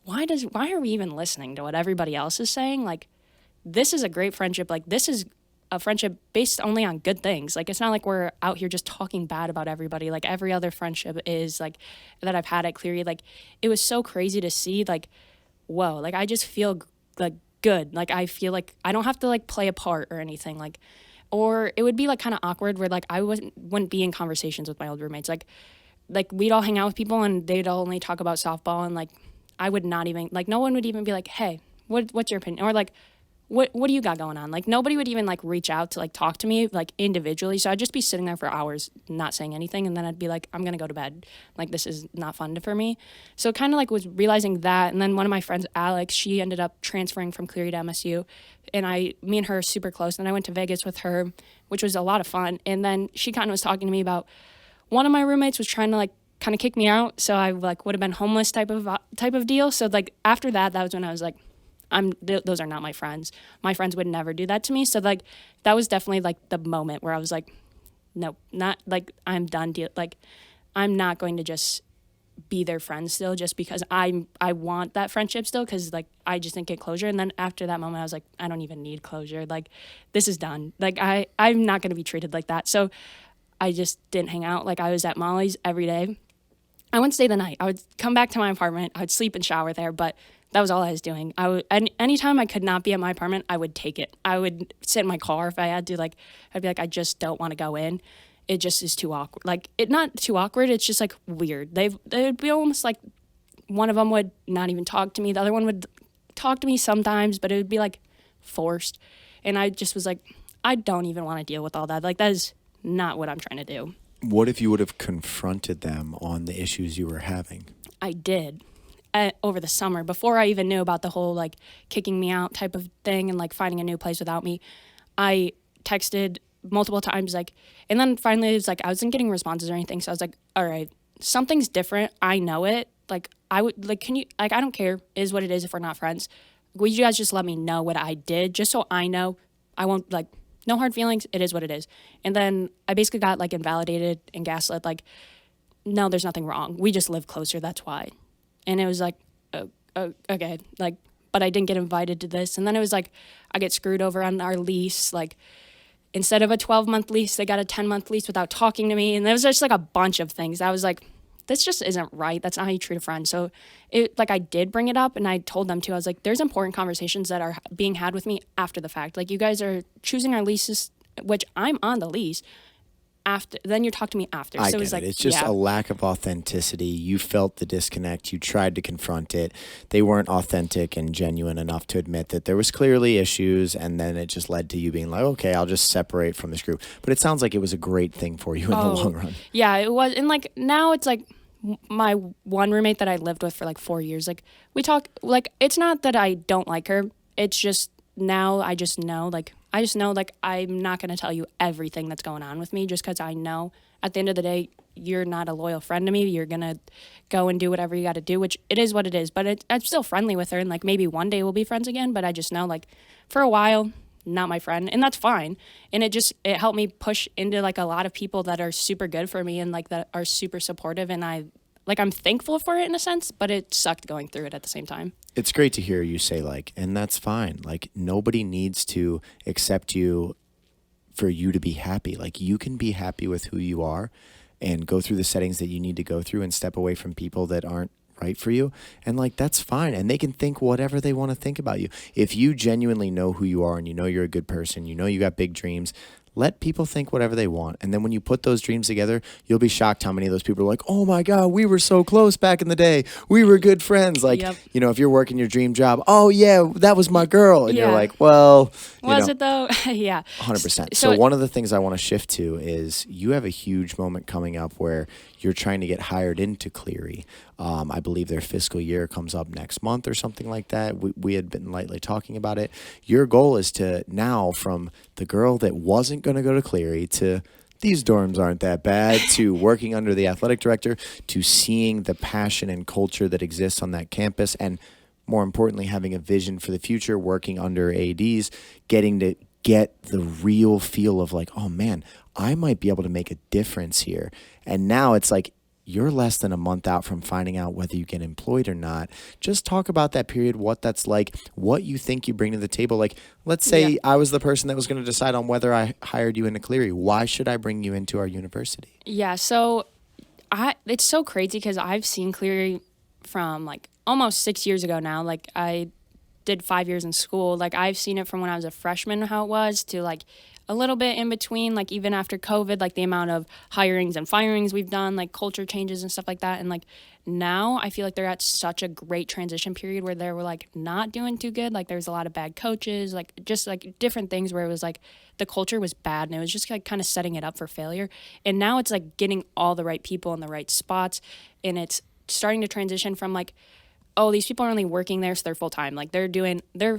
why are we even listening to what everybody else is saying? Like, this is a great friendship. Like, this is a friendship based only on good things. Like, it's not like we're out here just talking bad about everybody. Like every other friendship is like that I've had at Cleary. Like, it was so crazy to see like, whoa, like I just feel like good. Like, I feel like I don't have to like play a part or anything. Like, or it would be like kind of awkward where like I wouldn't be in conversations with my old roommates. Like we'd all hang out with people and they'd only talk about softball, and like I would not even like no one would even be like, hey, what's your opinion, or like what do you got going on? Like nobody would even like reach out to like talk to me like individually. So I'd just be sitting there for hours not saying anything, and then I'd be like, I'm gonna go to bed. Like this is not fun for me. So kind of like was realizing that. And then one of my friends, Alex, she ended up transferring from Cleary to MSU, and me and her are super close. And I went to Vegas with her, which was a lot of fun. And then she kind of was talking to me about one of my roommates was trying to like kind of kicked me out. So I like would have been homeless type of deal. So like after that, that was when I was like, those are not my friends. My friends would never do that to me. So like that was definitely like the moment where I was like, nope, not like I'm done. Like I'm not going to just be their friend still just because I want that friendship still, because like I just didn't get closure. And then after that moment I was like, I don't even need closure, like this is done, like I'm not going to be treated like that. So I just didn't hang out. Like I was at Molly's every day. I wouldn't stay the night. I would come back to my apartment, I would sleep and shower there, but that was all I was doing. I would, anytime I could not be at my apartment, I would take it. I would sit in my car if I had to. Like I'd be like, I just don't want to go in. It just is too awkward. Like it not too awkward. It's just like weird. They'd be almost like one of them would not even talk to me. The other one would talk to me sometimes, but it would be like forced. And I just was like, I don't even want to deal with all that. Like that is not what I'm trying to do. What if you would have confronted them on the issues you were having? I did over the summer before I even knew about the whole like kicking me out type of thing and like finding a new place without me. I texted multiple times, like, and then finally it was like I wasn't getting responses or anything, so I was like, all right, something's different, I know it, like I would like, can you, like, I don't care, it is what it is. If we're not friends, will you guys just let me know what I did, just so I know? I won't, like, no hard feelings, it is what it is. And then I basically got like invalidated and gaslit, like, no, there's nothing wrong, we just live closer, that's why. And it was like, okay, like, but I didn't get invited to this. And then it was like I get screwed over on our lease, like instead of a 12-month lease, they got a 10-month lease without talking to me. And there was just like a bunch of things. I was like, this just isn't right. That's not how you treat a friend. So it, like, I did bring it up and I told them too. I was like, there's important conversations that are being had with me after the fact. Like, you guys are choosing our leases, which I'm on the lease. After, then you talk to me after. I So get it was like, it. It's just yeah. a lack of authenticity. You felt the disconnect. You tried to confront it. They weren't authentic and genuine enough to admit that there was clearly issues, and then it just led to you being like, okay, I'll just separate from this group. But it sounds like it was a great thing for you in the long run. Yeah, it was. And like now it's like my one roommate that I lived with for like 4 years. Like we talk, like it's not that I don't like her. It's just now I just know, like I'm not going to tell you everything that's going on with me just because I know at the end of the day, you're not a loyal friend to me. You're going to go and do whatever you got to do, which it is what it is. But I'm still friendly with her. And like maybe one day we'll be friends again. But I just know, like, for a while, not my friend. And that's fine. And it helped me push into like a lot of people that are super good for me and like that are super supportive. And I'm thankful for it in a sense, but it sucked going through it at the same time. It's great to hear you say, like, and that's fine. Like, nobody needs to accept you for you to be happy. Like, you can be happy with who you are and go through the settings that you need to go through and step away from people that aren't right for you. And like, that's fine. And they can think whatever they want to think about you. If you genuinely know who you are and you know you're a good person, you know you got big dreams, let people think whatever they want. And then when you put those dreams together, you'll be shocked how many of those people are like, oh my God, we were so close back in the day. We were good friends. Like, Yep. you know, if you're working your dream job, oh yeah, that was my girl. And Yeah. you're like, well, Was it though? Yeah. 100%. So So one of the things I want to shift to is you have a huge moment coming up where you're trying to get hired into Cleary. I believe their fiscal year comes up next month or something like that. We had been lightly talking about it. Your goal is to now, from the girl that wasn't going to go to Cleary to these dorms aren't that bad, to working under the athletic director, to seeing the passion and culture that exists on that campus, and more importantly, having a vision for the future, working under ADs, getting to get the real feel of like, oh man, I might be able to make a difference here. And now it's like, you're less than a month out from finding out whether you get employed or not. Just talk about that period, what that's like, what you think you bring to the table. Like, let's say I was the person that was going to decide on whether I hired you into Cleary. Why should I bring you into our university? Yeah, so it's so crazy because I've seen Cleary from like almost 6 years ago now. Like I did 5 years in school. Like I've seen it from when I was a freshman, how it was, to like a little bit in between, like even after COVID, like the amount of hirings and firings we've done, like culture changes and stuff like that. And like now I feel like they're at such a great transition period where they were like not doing too good. Like there was a lot of bad coaches, like just like different things where it was like the culture was bad and it was just like kind of setting it up for failure. And now it's like getting all the right people in the right spots, and it's starting to transition from like, oh, these people are only working there, so they're full time. Like their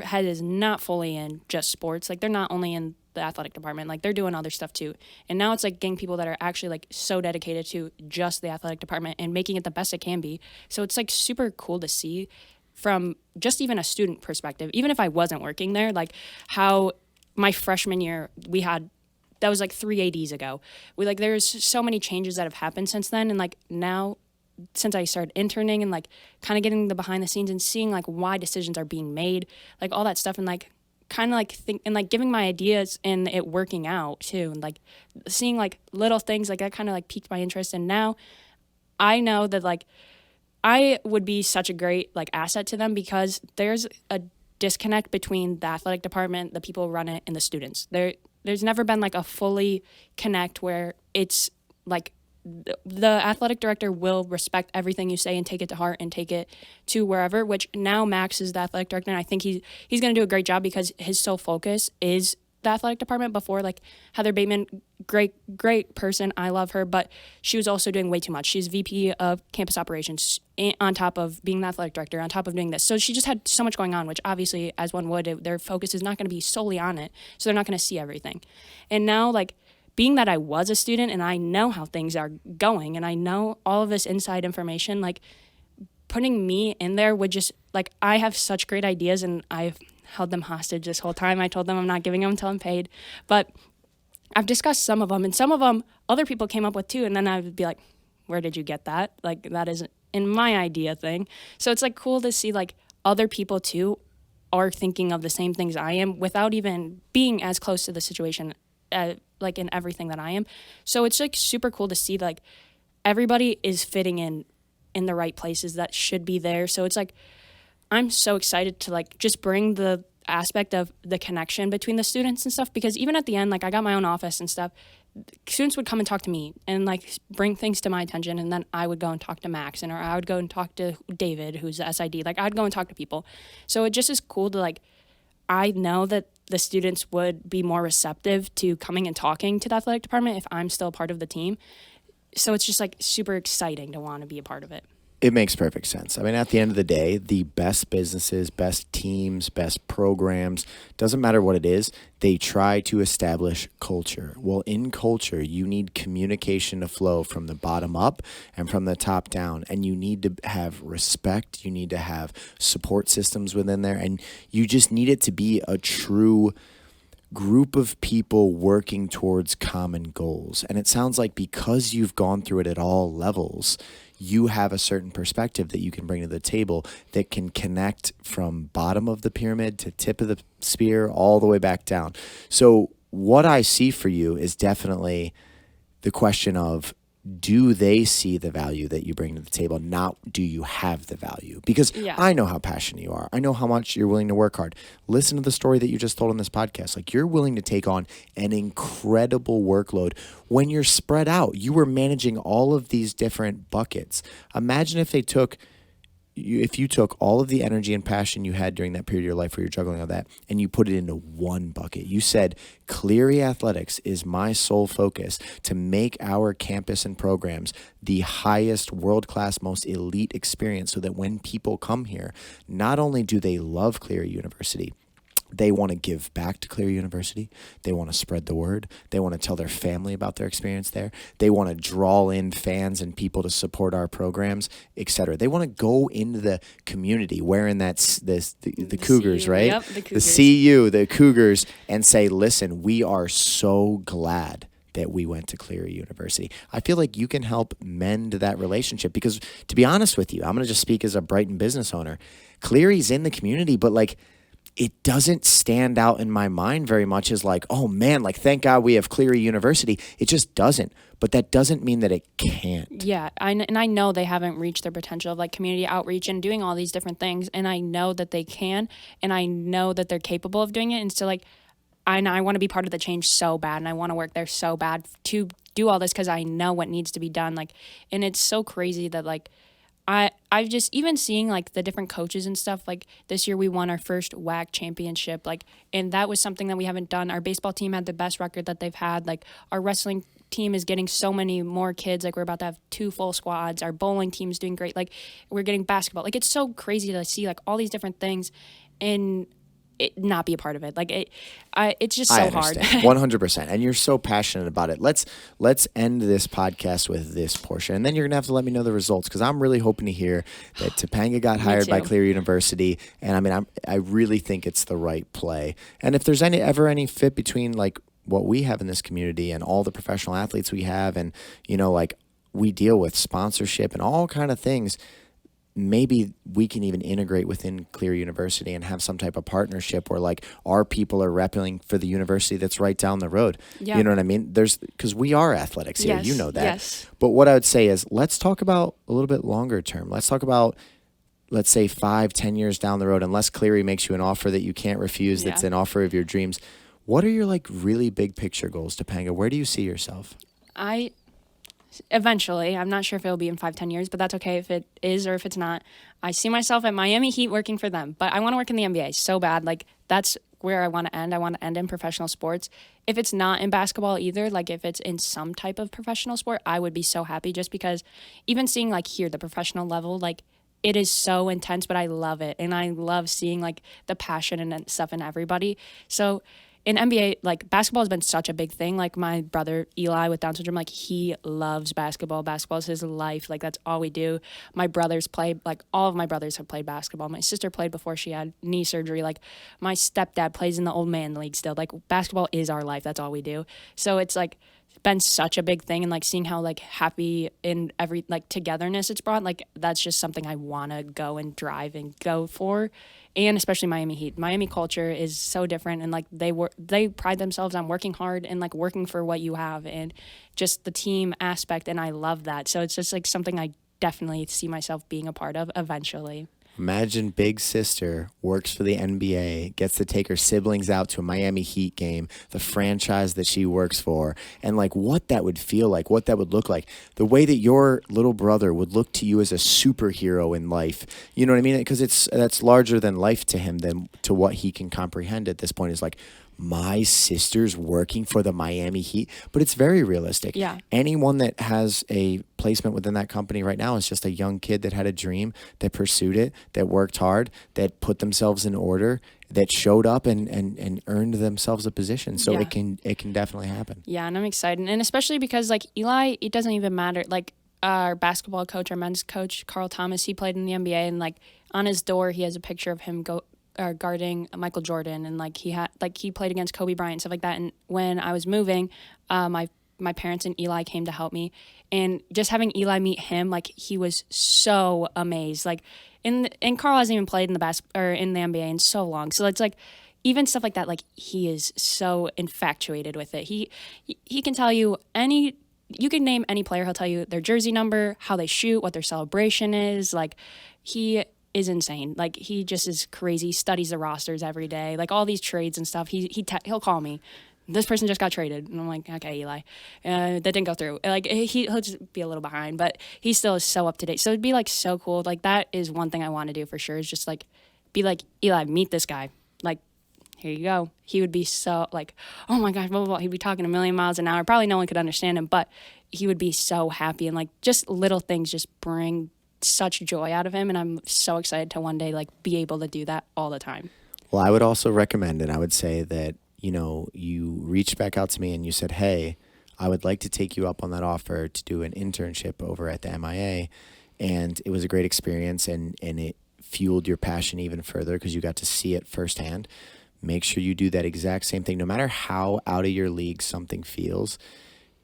head is not fully in just sports. Like they're not only in the athletic department. Like they're doing other stuff too. And now it's like getting people that are actually like so dedicated to just the athletic department and making it the best it can be. So it's like super cool to see from just even a student perspective, even if I wasn't working there, like how my freshman year that was like 3 ADs ago. There's so many changes that have happened since then. And like now, since I started interning and like kind of getting the behind the scenes and seeing like why decisions are being made, like all that stuff, and like kind of like think and like giving my ideas and it working out too, and like seeing like little things like that kind of like piqued my interest. And now I know that like I would be such a great like asset to them because there's a disconnect between the athletic department, the people who run it, and the students. There's never been like a fully connect where it's like the athletic director will respect everything you say and take it to heart and take it to wherever, which now Max is the athletic director, and I think he's going to do a great job because his sole focus is the athletic department. Before, like Heather Bateman, great person, I love her, but she was also doing way too much. She's VP of campus operations on top of being the athletic director, on top of doing this. So she just had so much going on, which obviously, as one would, their focus is not going to be solely on it, so they're not going to see everything. And now, like, being that I was a student and I know how things are going and I know all of this inside information, like putting me in there would just, like, I have such great ideas and I've held them hostage this whole time. I told them I'm not giving them until I'm paid. But I've discussed some of them, and some of them other people came up with too. And then I would be like, where did you get that? Like, that isn't in my idea thing. So it's like cool to see like other people too are thinking of the same things I am without even being as close to the situation like in everything that I am. So it's like super cool to see like everybody is fitting in the right places that should be there. So it's like I'm so excited to like just bring the aspect of the connection between the students and stuff, because even at the end, like I got my own office and stuff, students would come and talk to me and like bring things to my attention, and then I would go and talk to Max, or I would go and talk to David, who's the SID. Like I'd go and talk to people. So it just is cool to like, I know that the students would be more receptive to coming and talking to the athletic department if I'm still a part of the team. So it's just like super exciting to want to be a part of it. It makes perfect sense. I mean, at the end of the day, the best businesses, best teams, best programs, doesn't matter what it is, they try to establish culture. Well, in culture, you need communication to flow from the bottom up and from the top down. And you need to have respect. You need to have support systems within there. And you just need it to be a true group of people working towards common goals. And it sounds like because you've gone through it at all levels, you have a certain perspective that you can bring to the table that can connect from bottom of the pyramid to tip of the spear all the way back down. So what I see for you is definitely the question of, do they see the value that you bring to the table? Not do you have the value? Because I know how passionate you are. I know how much you're willing to work hard. Listen to the story that you just told on this podcast. Like, you're willing to take on an incredible workload when you're spread out. You were managing all of these different buckets. Imagine if you took all of the energy and passion you had during that period of your life where you're juggling all that, and you put it into one bucket. You said, Cleary Athletics is my sole focus to make our campus and programs the highest, world-class, most elite experience, so that when people come here, not only do they love Cleary University, they want to give back to Cleary University. They want to spread the word. They want to tell their family about their experience there. They want to draw in fans and people to support our programs, etc. They want to go into the community wearing the Cougars, CU, right? Yep, the Cougars. The CU, the Cougars, and say, listen, we are so glad that we went to Cleary University. I feel like you can help mend that relationship because, to be honest with you, I'm going to just speak as a Brighton business owner. Cleary's in the community, but like, it doesn't stand out in my mind very much as like, oh man, like thank God we have Cleary University. It just doesn't. But that doesn't mean that it can't. Yeah, I know they haven't reached their potential of like community outreach and doing all these different things. And I know that they can, and I know that they're capable of doing it. And so like, I want to be part of the change so bad, and I want to work there so bad to do all this because I know what needs to be done. Like, and it's so crazy that like, I've just even seeing like the different coaches and stuff, like this year we won our first WAC championship, like, and that was something that we haven't done. Our baseball team had the best record that they've had. Like our wrestling team is getting so many more kids. Like we're about to have 2 full squads. Our bowling team is doing great. Like we're getting basketball. Like it's so crazy to see like all these different things. And not be a part of it. Like it's just I so hard. understand 100%, and you're so passionate about it. Let's end this podcast with this portion, and then you're gonna have to let me know the results because I'm really hoping to hear that Tapanga got hired by too. Cleary University, and I mean I really think it's the right play. And if there's ever any fit between like what we have in this community and all the professional athletes we have, and like we deal with sponsorship and all kind of things. Maybe we can even integrate within Cleary University and have some type of partnership where like our people are repping for the university that's right down the road. Yeah. You know what I mean? Because we are athletics here. Yes, You know that. yes. But what I would say is let's talk about a little bit longer term. Let's talk about, let's say 5-10 years down the road, unless Cleary makes you an offer that you can't refuse, that's Yeah. an offer of your dreams. What are your like really big picture goals, Tapanga? Where do you see yourself? Eventually, I'm not sure if it'll be in 5-10 years, but that's okay if it is or if it's not. I see myself at Miami Heat working for them, but I want to work in the NBA so bad. Like, that's where I want to end. I want to end in professional sports. If it's not in basketball either, like if it's in some type of professional sport, I would be so happy just because even seeing like here, the professional level, like it is so intense, but I love it. And I love seeing like the passion and stuff in everybody. So in NBA, like basketball has been such a big thing. Like my brother Eli with Down syndrome, like he loves basketball. Basketball is his life. Like that's all we do. My brothers play, like all of my brothers have played basketball. My sister played before she had knee surgery. Like my stepdad plays in the old man league still. Like basketball is our life. That's all we do. So it's like been such a big thing, and like seeing how like happy in every like togetherness it's brought, like that's just something I want to go and drive and go for. And especially Miami Heat. Miami culture is so different, and like they pride themselves on working hard and like working for what you have and just the team aspect, and I love that. So it's just like something I definitely see myself being a part of eventually. Imagine big sister works for the NBA, gets to take her siblings out to a Miami Heat game, the franchise that she works for, and like what that would feel like, what that would look like, the way that your little brother would look to you as a superhero in life. You know what I mean? Because that's larger than life to him than to what he can comprehend at this point is like, my sister's working for the Miami Heat, but it's very realistic. Yeah. Anyone that has a placement within that company right now is just a young kid that had a dream, that pursued it, that worked hard, that put themselves in order, that showed up and earned themselves a position. So Yeah. it can definitely happen. Yeah, and I'm excited. And especially because like Eli, it doesn't even matter. Like our basketball coach, our men's coach, Carl Thomas, he played in the NBA, and like on his door he has a picture of him guarding Michael Jordan, and like he played against Kobe Bryant, stuff like that. And when I was moving, my parents and Eli came to help me, and just having Eli meet him, like he was so amazed. Like and Carl hasn't even played in in the NBA in so long, so it's like even stuff like that. Like he is so infatuated with it. He can tell you you can name any player, he'll tell you their jersey number, how they shoot, what their celebration is. Like he is insane. Like he just is crazy. Studies the rosters every day, like all these trades and stuff. He'll call me. This person just got traded, and I'm like, okay, Eli, that didn't go through. Like he'll just be a little behind, but he still is so up to date. So it'd be like so cool. Like that is one thing I want to do for sure. Is just like be like, Eli, meet this guy. Like here you go. He would be so like, oh my gosh, blah blah blah. He'd be talking a million miles an hour. Probably no one could understand him, but he would be so happy, and like just little things just bring such joy out of him, and I'm so excited to one day like be able to do that all the time. Well, I would also recommend, and I would say that, you reached back out to me and you said, hey, I would like to take you up on that offer to do an internship over at the MIA. And it was a great experience, and it fueled your passion even further because you got to see it firsthand. Make sure you do that exact same thing. No matter how out of your league something feels,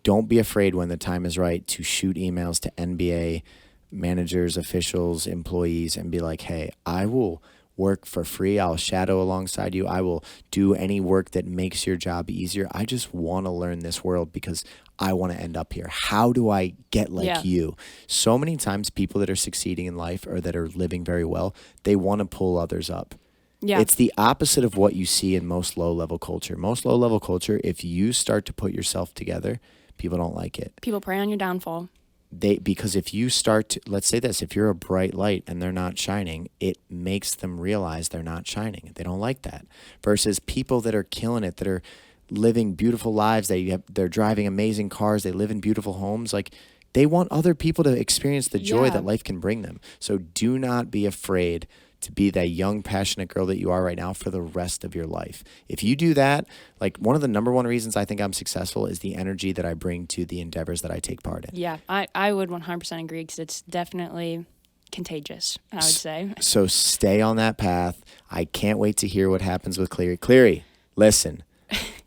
don't be afraid when the time is right to shoot emails to NBA managers, officials, employees, and be like, hey, I will work for free. I'll shadow alongside you. I will do any work that makes your job easier. I just want to learn this world because I want to end up here. How do I get like you? So many times people that are succeeding in life or that are living very well, they want to pull others up. Yeah. It's the opposite of what you see in most low-level culture. Most low-level culture, if you start to put yourself together, people don't like it. People prey on your downfall. Because if you start to, let's say this, if you're a bright light and they're not shining, it makes them realize they're not shining. They don't like that. Versus people that are killing it, that are living beautiful lives, they're driving amazing cars, they live in beautiful homes, like they want other people to experience the joy that life can bring them. So do not be afraid to be that young, passionate girl that you are right now for the rest of your life. If you do that, like one of the number one reasons I think I'm successful is the energy that I bring to the endeavors that I take part in. Yeah, I would 100% agree because it's definitely contagious, I would say. So stay on that path. I can't wait to hear what happens with Cleary. Cleary, listen.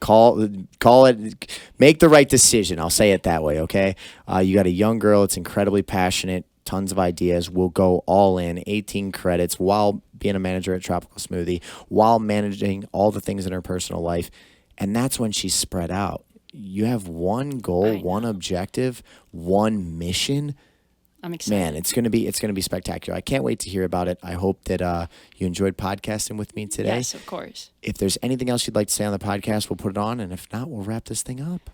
Call it, make the right decision. I'll say it that way, okay? You got a young girl. It's incredibly passionate, tons of ideas. We'll go all in, 18 credits while being a manager at Tropical Smoothie, while managing all the things in her personal life. And that's when she's spread out. You have one goal, one objective, one mission. I'm excited. Man, it's gonna be spectacular. I can't wait to hear about it. I hope that you enjoyed podcasting with me today. Yes, of course. If there's anything else you'd like to say on the podcast, we'll put it on, and if not, we'll wrap this thing up.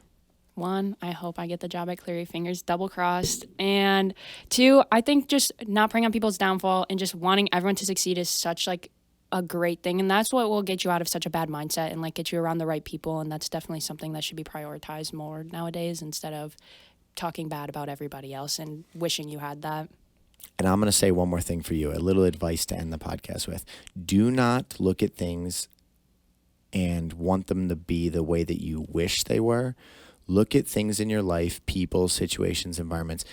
1, I hope I get the job at Cleary, fingers double crossed. And 2, I think just not preying on people's downfall and just wanting everyone to succeed is such like a great thing, and that's what will get you out of such a bad mindset and like get you around the right people. And that's definitely something that should be prioritized more nowadays instead of talking bad about everybody else and wishing you had that. And I'm going to say one more thing for you, a little advice to end the podcast with. Do not look at things and want them to be the way that you wish they were. Look at things in your life, people, situations, environments,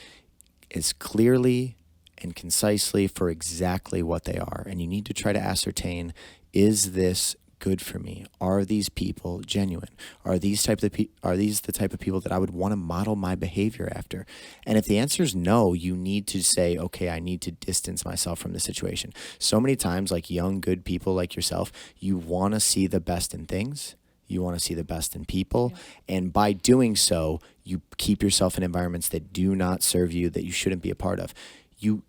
as clearly and concisely for exactly what they are. And you need to try to ascertain, is this good for me? Are these people genuine? Are these the type of people that I would want to model my behavior after? And if the answer is no, you need to say, okay, I need to distance myself from the situation. So many times, like young, good people like yourself, you want to see the best in things. You want to see the best in people. Yeah. And by doing so, you keep yourself in environments that do not serve you, that you shouldn't be a part of. You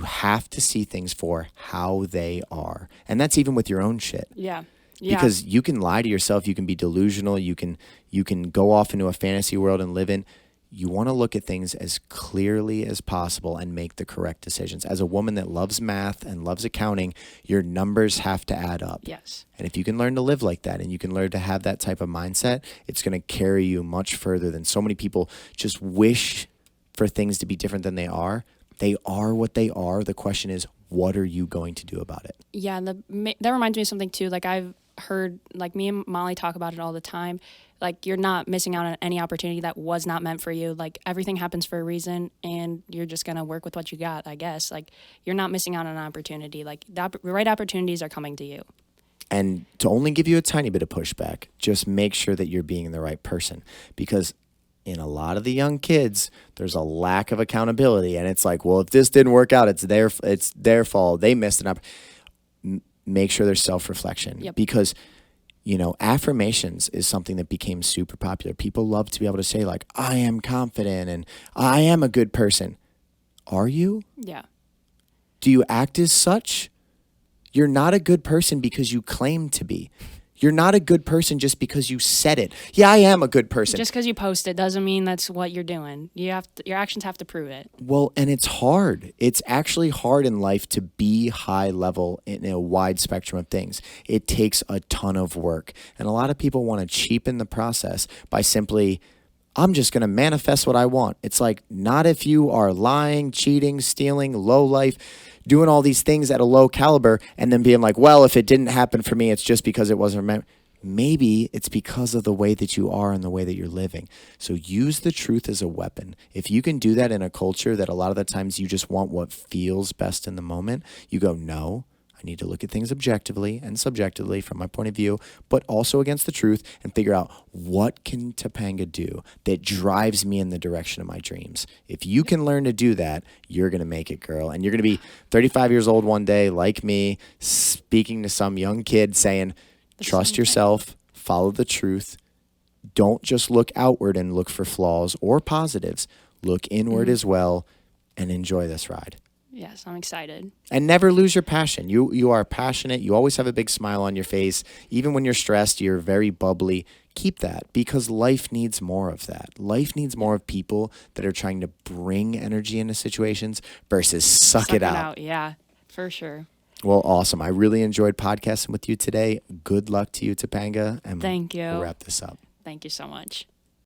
have to see things for how they are. And that's even with your own shit. Yeah. Because you can lie to yourself, you can be delusional, you can go off into a fantasy world and live in. You want to look at things as clearly as possible and make the correct decisions. As a woman that loves math and loves accounting, your numbers have to add up. Yes. And if you can learn to live like that and you can learn to have that type of mindset, it's going to carry you much further than so many people just wish for things to be different than they are. They are what they are. The question is, what are you going to do about it? Yeah, that reminds me of something too. Like I've heard, like me and Molly talk about it all the time. Like you're not missing out on any opportunity that was not meant for you. Like everything happens for a reason, and you're just gonna work with what you got, I guess. Like you're not missing out on an opportunity. Like the right opportunities are coming to you. And to only give you a tiny bit of pushback, just make sure that you're being the right person, because in a lot of the young kids, there's a lack of accountability, and it's like, well, if this didn't work out, it's their fault. They missed an opportunity. Make sure there's self-reflection. Yep. Because, affirmations is something that became super popular. People love to be able to say like, I am confident and I am a good person. Are you? Yeah. Do you act as such? You're not a good person because you claim to be. You're not a good person just because you said it. Yeah, I am a good person. Just because you post it doesn't mean that's what you're doing. Your actions have to prove it. Well, and it's hard. It's actually hard in life to be high level in a wide spectrum of things. It takes a ton of work. And a lot of people want to cheapen the process by simply, I'm just going to manifest what I want. It's like, not if you are lying, cheating, stealing, low life, doing all these things at a low caliber, and then being like, well, if it didn't happen for me, it's just because it wasn't meant. Maybe it's because of the way that you are and the way that you're living. So use the truth as a weapon. If you can do that in a culture that a lot of the times you just want what feels best in the moment, you go, no, I need to look at things objectively and subjectively from my point of view, but also against the truth, and figure out what can Tapanga do that drives me in the direction of my dreams. If you can learn to do that, you're going to make it, girl. And you're going to be 35 years old one day, like me, speaking to some young kid saying, trust yourself, follow the truth. Don't just look outward and look for flaws or positives. Look inward as well, and enjoy this ride. Yes, I'm excited. And never lose your passion. You are passionate. You always have a big smile on your face. Even when you're stressed, you're very bubbly. Keep that, because life needs more of that. Life needs more of people that are trying to bring energy into situations versus suck it out. Yeah, for sure. Well, awesome. I really enjoyed podcasting with you today. Good luck to you, Tapanga. And Thank you. We'll wrap this up. Thank you so much.